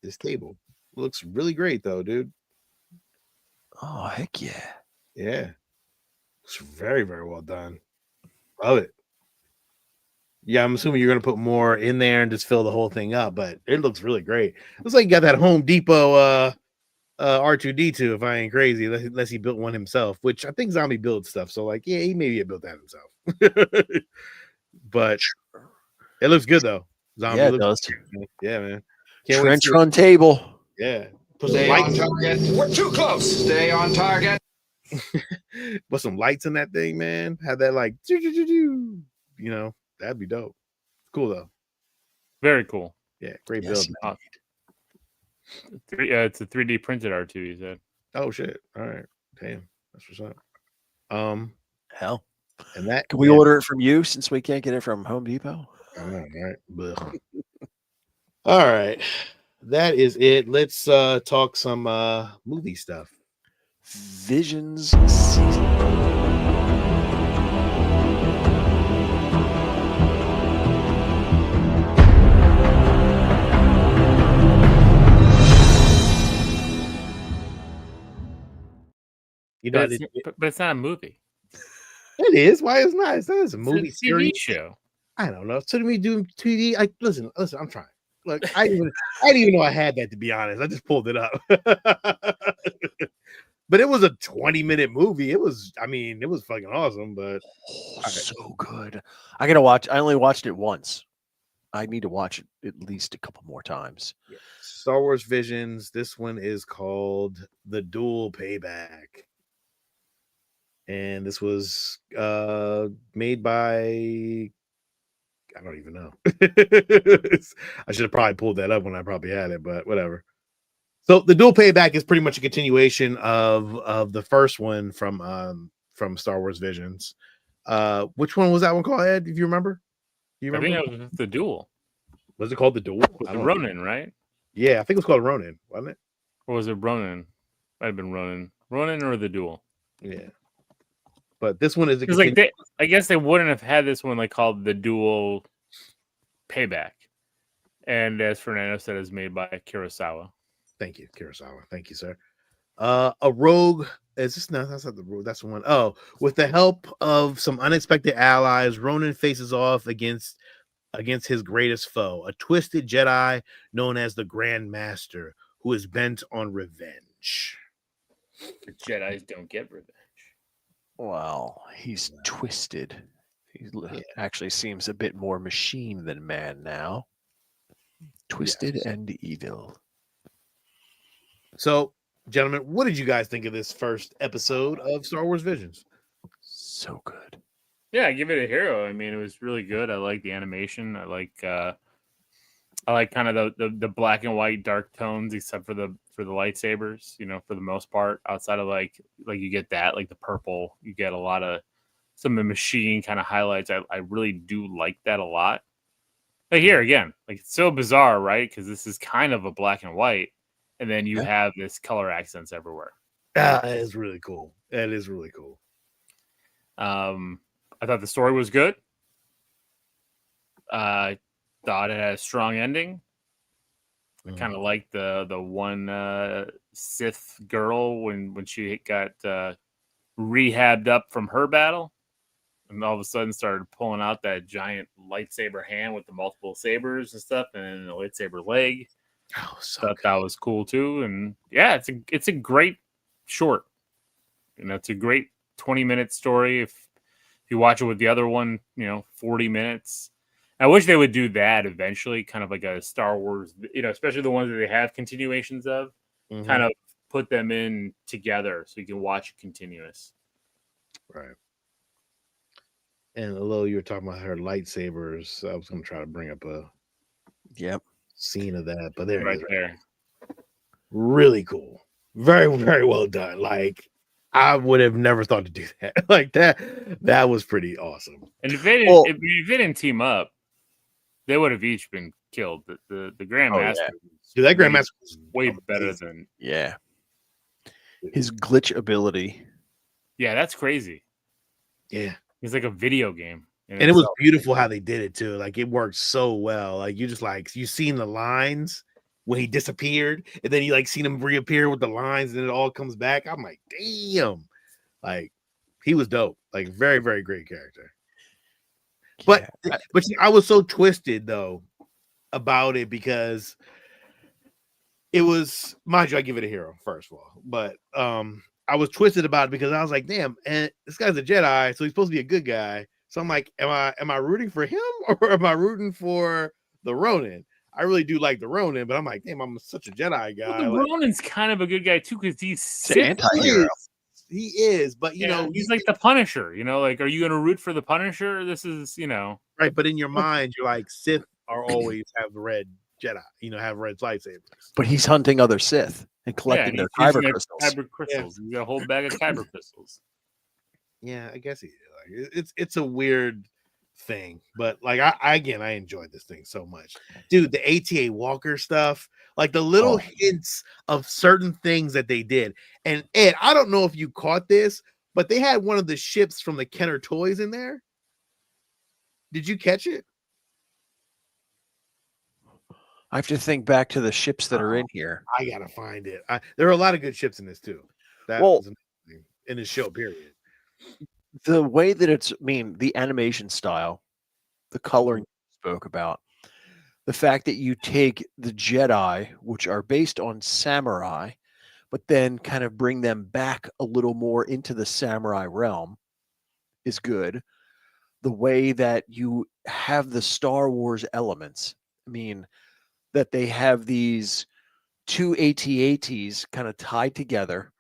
This table looks really great though, dude. Oh heck yeah! Yeah. It's very, very well done. Love it. Yeah, I'm assuming you're gonna put more in there and just fill the whole thing up, but it looks really great. Looks like you got that Home Depot R2D2 if I ain't crazy, unless he built one himself, which I think Zombie builds stuff. So like, yeah, he maybe built that himself. But it looks good though. Zombie Yeah, it looks does. good. Yeah, man. Can't wait to Trench see it. run table. Yeah. Put some Stay on lights, target. We're too close. Stay on target. put some lights in that thing, man. Have that like you know, that'd be dope. Cool though. Very cool. Yeah, great Yes, build. Uh, it's a 3D printed R2. You said. Oh shit. All right. Damn. That's what's up. hell. And that Can we order it from you since we can't get it from Home Depot? I know, right? Blech. All right. That is it. Let's talk some movie stuff. Visions season. You know, But it's not a movie. it is. Why is not? It's not a It's movie a TV series. show. I don't know. So to me, doing 2D. Listen. I'm trying. Look, I didn't even know I had that, to be honest. I just pulled it up. But it was a 20-minute movie. It was fucking awesome. But Oh, so good. I gotta watch. I only watched it once. I need to watch it at least a couple more times. yeah. Star Wars Visions. This one is called The Duel Payback. And this was made by I don't even know. I should have probably pulled that up when I probably had it, but whatever. So the Duel Payback is pretty much a continuation of the first one from Star Wars Visions. Which one was that one called, Ed? If you remember? Do you I remember? think it was the Duel. Was it called the Duel? With I the don't know. Ronin, right? Yeah, I think it was called Ronin, wasn't it? Or was it Ronin? Might have been Ronin. Ronin or the Duel. Yeah. But this one is a Because like I guess they wouldn't have had this one like called the Duel Payback. And as Fernando said, is made by Kurosawa. Thank you, Kurosawa. Thank you, sir. A rogue. Is this no? That's not the rogue. That's the one. Oh, with the help of some unexpected allies, Ronin faces off against his greatest foe, a twisted Jedi known as the Grand Master, who is bent on revenge. The Jedis don't get revenge. Well, he's twisted. He actually seems a bit more machine than man now. Twisted and evil. So, gentlemen, what did you guys think of this first episode of Star Wars Visions? So good. Yeah, give it a hero. I mean, it was really good. I like the animation. I like kind of the black and white dark tones, except for the lightsabers. You know, for the most part, outside of like you get that like the purple, you get a lot of some of the machine kind of highlights. I really do like that a lot. But here again, like it's so bizarre, right? Because this is kind of a black and white, and then you have this color accents everywhere. That is really cool. That is really cool. I thought the story was good. I thought it had a strong ending. I kind of liked the one Sith girl when she got rehabbed up from her battle, and all of a sudden started pulling out that giant lightsaber hand with the multiple sabers and stuff, and the lightsaber leg. Oh, so Thought good. that was cool too, and yeah, it's a great short. It's a great 20-minute story. If you watch it with the other one, 40 minutes. I wish they would do that eventually, kind of like a Star Wars, especially the ones that they have continuations of, kind of put them in together so you can watch it continuous. Right. And although you were talking about her lightsabers, I was going to try to bring up a scene of that, but there Right it is. there. Really cool. Very, very well done. Like, I would have never thought to do that. Like that was pretty awesome. And if they didn't team up, they would have each been killed. The Grandmaster, Dude, that Grandmaster was way amazing. better than his glitch ability. Yeah, that's crazy. Yeah. It's like a video game. And it was beautiful how they did it too. Like it worked so well. Like you just you seen the lines when he disappeared, and then you seen him reappear with the lines, and it all comes back. I'm like, damn. Like he was dope. Like very, very great character. But I was so twisted though about it because it was, mind you, I give it a hero first of all, but I was twisted about it because I was like, damn, and this guy's a Jedi, so he's supposed to be a good guy. So I'm like, am I rooting for him or am I rooting for the Ronin? I really do like the Ronin, but I'm like, damn, I'm such a Jedi guy. Well, the Ronin's kind of a good guy too because he's an anti-hero. He is, but you know, he's like the Punisher. Like, are you going to root for the Punisher? This is, right. But in your mind, you're like, Sith are always have red Jedi, have red lightsabers. But he's hunting other Sith and collecting their kyber crystals. Kyber crystals. He's got a whole bag of kyber crystals. Yeah, I guess he it's a weird thing, but I enjoyed this thing so much, dude. The ATA Walker stuff, like the little hints of certain things that they did. And Ed, I don't know if you caught this, but they had one of the ships from the Kenner toys in there. Did you catch it? I have to think back to the ships that are in here. I gotta find it. There are a lot of good ships in this too. That was amazing in this show, period. The way that the animation style, the coloring you spoke about, the fact that you take the Jedi, which are based on samurai, but then kind of bring them back a little more into the samurai realm is good. The way that you have the Star Wars elements, that they have these two AT-ATs kind of tied together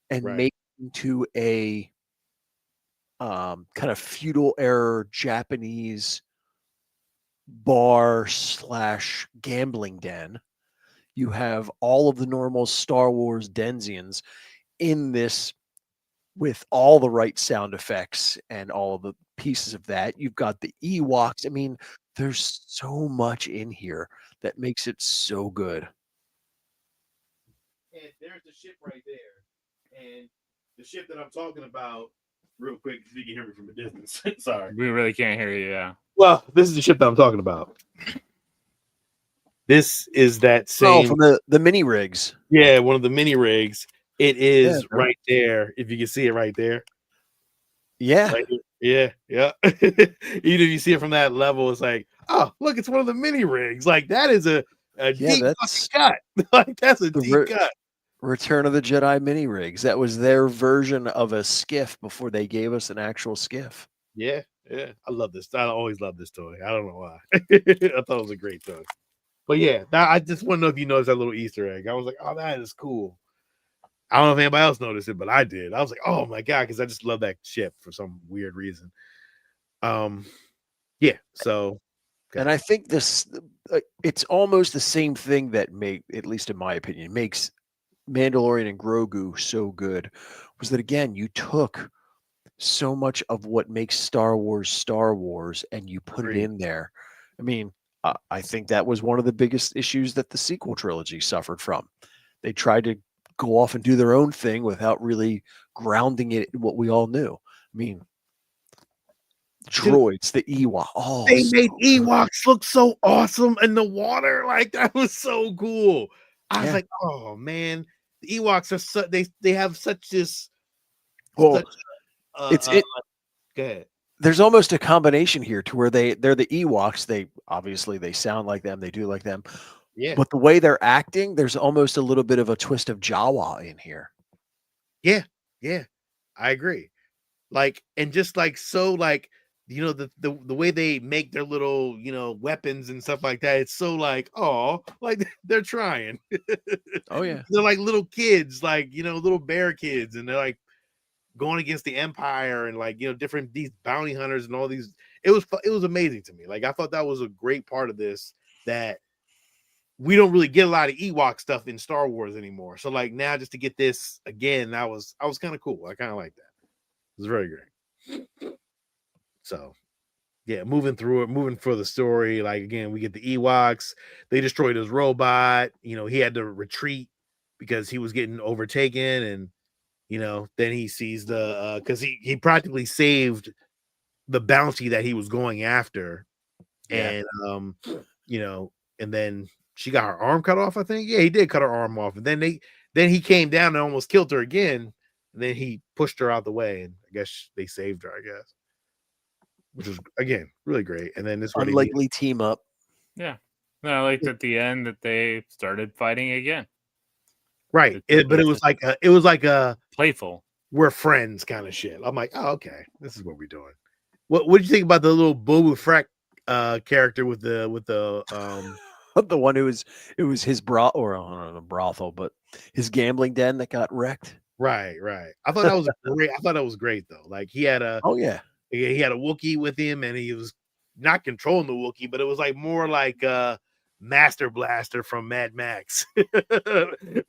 and make into a kind of feudal era Japanese bar / gambling den. You have all of the normal Star Wars denzians in this with all the right sound effects and all of the pieces of that. You've got the Ewoks. There's so much in here that makes it so good. And there's the ship right there. And the ship that I'm talking about, real quick, so you can hear me from a distance. Sorry. We really can't hear you, yeah. Well, this is the ship that I'm talking about. This is that same from the mini rigs. Yeah, one of the mini rigs. It is right there. If you can see it right there. Yeah. Right here. Yeah. Even if you see it from that level, it's like, oh, look, it's one of the mini rigs. Like that is a deep cut. Like that's a deep cut. Return of the Jedi mini rigs. That was their version of a skiff before they gave us an actual skiff. Yeah. I love this. I always love this toy. I don't know why. I thought it was a great toy. But yeah, I just want to know if you noticed that little Easter egg. I was like, oh, that is cool. I don't know if anybody else noticed it, but I did. I was like, oh my God, because I just love that ship for some weird reason. Yeah. So, okay. And I think this, it's almost the same thing that at least in my opinion, makes Mandalorian and Grogu so good. Was that again? You took so much of what makes Star Wars, and you put it in there. I think that was one of the biggest issues that the sequel trilogy suffered from. They tried to go off and do their own thing without really grounding it in what we all knew. Droids, the Ewok. Oh, they made Ewoks look so awesome in the water. Like that was so cool. I was like, oh man, the Ewoks are they have such this Well, such it's a it. go ahead. There's almost a combination here to where they're the Ewoks. They obviously they sound like them. They do like them, Yeah. but the way they're acting, there's almost a little bit of a twist of Jawa in here. Yeah. Yeah. I agree. Like, and just like so like the way they make their little weapons and stuff like that, it's so like, oh, like they're trying. Oh yeah, They're like little kids, like little bear kids, and they're like going against the empire and like different these bounty hunters and all these. It was amazing to me. Like, I thought that was a great part of this, that we don't really get a lot of Ewok stuff in Star Wars anymore. So like now just to get this again, I was kind of cool. I kind of like that. It was very great. So yeah, moving through it, moving for the story. Like, again, we get the Ewoks. They destroyed his robot. He had to retreat because he was getting overtaken, and then he sees the because he practically saved the bounty that he was going after, yeah. and and then she got her arm cut off. I think, yeah, he did cut her arm off, and then he came down and almost killed her again, and then he pushed her out the way, and I guess they saved her. I guess, which was again really great. And then this is where they meet. Unlikely team up. Yeah. No, I liked at the end that they started fighting again. Right, but it was like a playful. We're friends kind of shit. I'm like, oh, okay, this is what we're doing. What did you think about the little Boba Fett character with the The one who was it was his brothel, but his gambling den that got wrecked. Right. I thought that was great. I thought that was great though. Like, he had a Wookiee with him, and he was not controlling the Wookiee, but it was like more like Master Blaster from Mad Max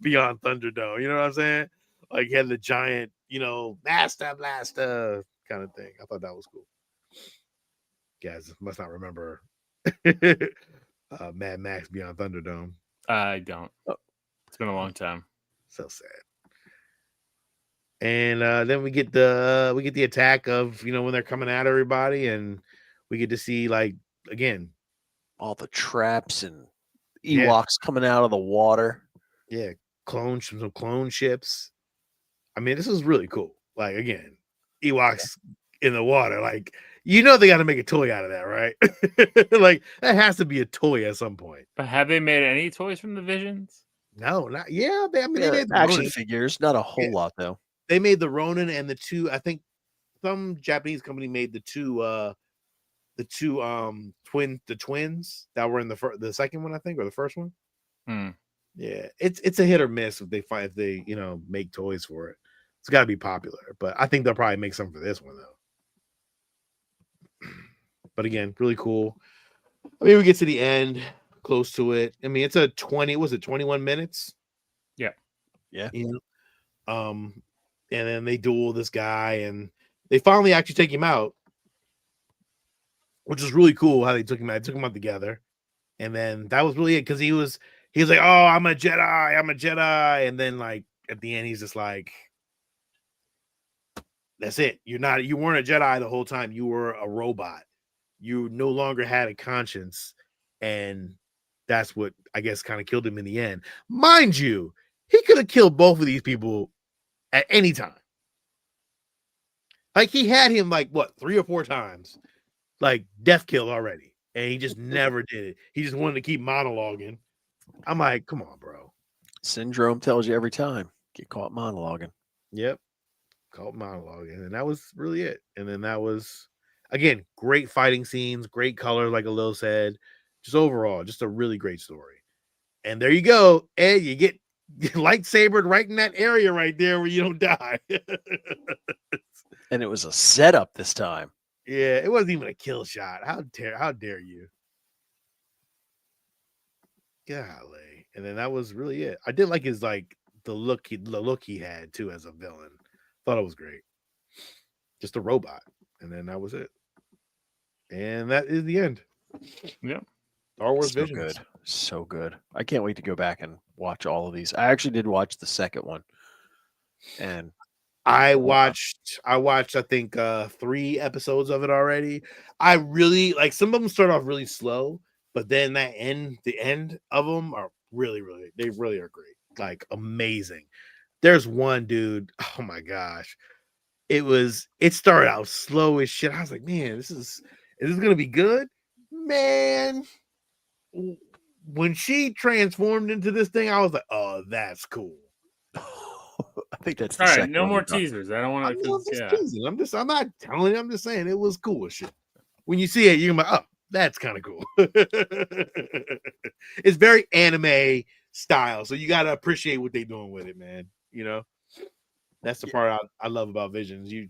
Beyond Thunderdome. You know what I'm saying? Like, he had the giant, Master Blaster kind of thing. I thought that was cool. Guys must not remember Mad Max Beyond Thunderdome. I don't. It's been a long time. So sad. And then we get the attack of when they're coming at everybody, and we get to see, like, again, all the traps and Ewoks coming out of the water. Yeah, some clone ships. I mean, this is really cool. Like, again, Ewoks in the water. Like, they got to make a toy out of that, right? Like, that has to be a toy at some point. But have they made any toys from the Visions? No, not yeah. They made action figures, not a whole lot though. They made the Ronin and the two. I think some Japanese company made the two twins that were in the second one, I think, or the first one. Yeah, it's a hit or miss if they make toys for it. It's got to be popular, but I think they'll probably make some for this one though. But again, really cool. I mean, we get to the end, close to it. I mean, it's 21 minutes? Yeah. And then they duel this guy, and they finally actually take him out, which is really cool how they took him out. They took him out together, and then that was really it, because he was like, "Oh, I'm a Jedi," and then, like, at the end, he's just like, "That's it. You weren't a Jedi the whole time. You were a robot. You no longer had a conscience," and that's what I guess kind of killed him in the end. Mind you, he could have killed both of these people at any time. Like, he had him, like, what, 3 or 4 times, like, death kill already, and he just never did it. He just wanted to keep monologuing. I'm like, come on, bro. Syndrome tells you every time. Get caught monologuing. Yep. Caught monologuing. And that was really it. And then that was, again, great fighting scenes, great color, like Alil said. Just overall, just a really great story. And there you go, Ed. You get lightsabered right in that area right there where you don't die. And it was a setup this time. Yeah, it wasn't even a kill shot. How dare you? Golly. And then that was really it. I did like his, like, the look he had too as a villain. Thought it was great. Just a robot. And then that was it. And that is the end. Yeah. Star Wars So Visions. good. So good. I can't wait to go back and watch all of these. I actually did watch the second one. And I watched I think 3 episodes of it already. I really like, some of them start off really slow, but then the end of them are really they really are great. Like, amazing. There's one dude, oh my gosh. it started out slow as shit. I was like, man, is this gonna be good? Man, when she transformed into this thing, I was like, oh, that's cool. I think that's the All right, second no one more you're talking- teasers. I don't I'm want to. not just Yeah, teasing. I'm not telling you, I'm just saying it was cool as shit. When you see it, you're like, oh, that's kind of cool. It's very anime style, so you gotta appreciate what they're doing with it, man. You know, that's the part I love about Visions. You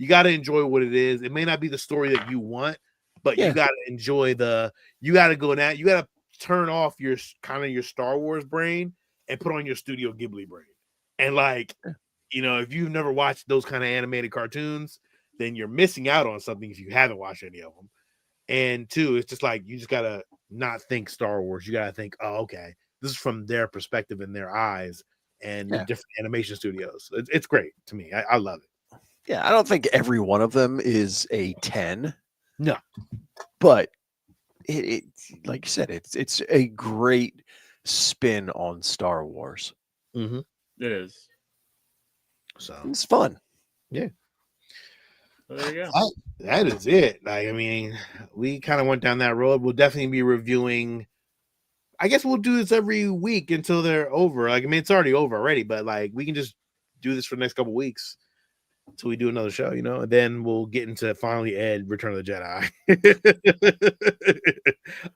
gotta enjoy what it is. It may not be the story that you want, but you Yeah. gotta enjoy you gotta go now. You gotta turn off your kind of your Star Wars brain and put on your Studio Ghibli brain. And like, if you've never watched those kind of animated cartoons, then you're missing out on something if you haven't watched any of them. And two, it's just like you just gotta not think Star Wars. You gotta think, oh, okay, this is from their perspective and their eyes and the different animation studios. It's great to me. I love it. Yeah, I don't think every one of them is a 10. No, but it like you said, it's a great spin on Star Wars. mm-hmm. it is. So It's fun. yeah. So there you go. That is it. Like, I mean, we kind of went down that road. We'll definitely be reviewing. I guess we'll do this every week until they're over. Like, I mean, it's already over already, but like we can just do this for the next couple weeks until we do another show, and then we'll get into finally Return of the Jedi.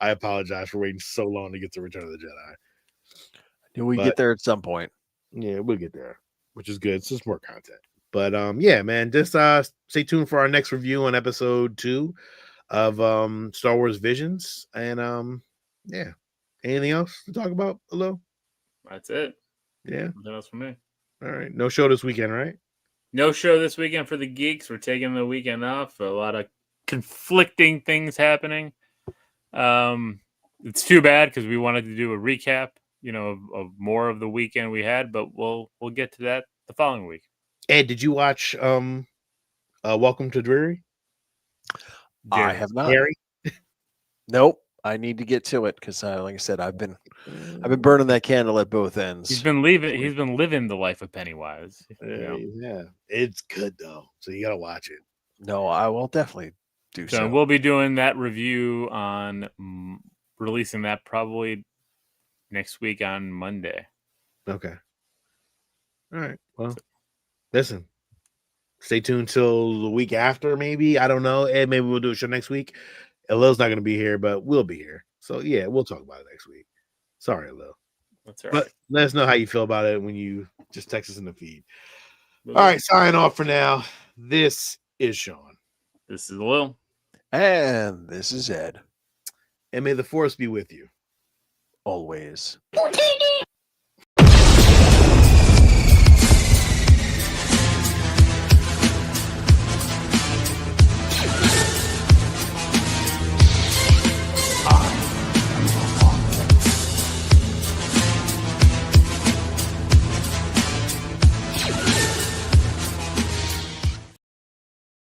I apologize for waiting so long to get to Return of the Jedi. We get there at some point. Yeah, we'll get there, which is good. It's just more content. But yeah, man, just stay tuned for our next review on episode 2 of Star Wars Visions. And yeah. Anything else to talk about, Hello? That's it. Yeah. Nothing else for me. All right. No show this weekend, right? No show this weekend for the geeks. We're taking the weekend off. A lot of conflicting things happening. It's too bad because we wanted to do a recap, of more of the weekend we had, but we'll get to that the following week. Ed, did you watch Welcome to Dreary? I have not. Harry? Nope. I need to get to it because, like I said, I've been burning that candle at both ends. He's been living the life of Pennywise. Yeah, it's good though, so you gotta watch it. No, I will definitely do so. So we'll be doing that review on releasing that probably next week on Monday. Okay. All right. Well, listen. Stay tuned till the week after, maybe. I don't know. Ed, maybe we'll do a show next week. Elil's not going to be here, but we'll be here. So yeah, we'll talk about it next week. Sorry, Elil. That's all right. But let us know how you feel about it when you just text us in the feed. All right, sign off for now. This is Sean. This is Lil. And this is Ed. And may the force be with you. Always. 14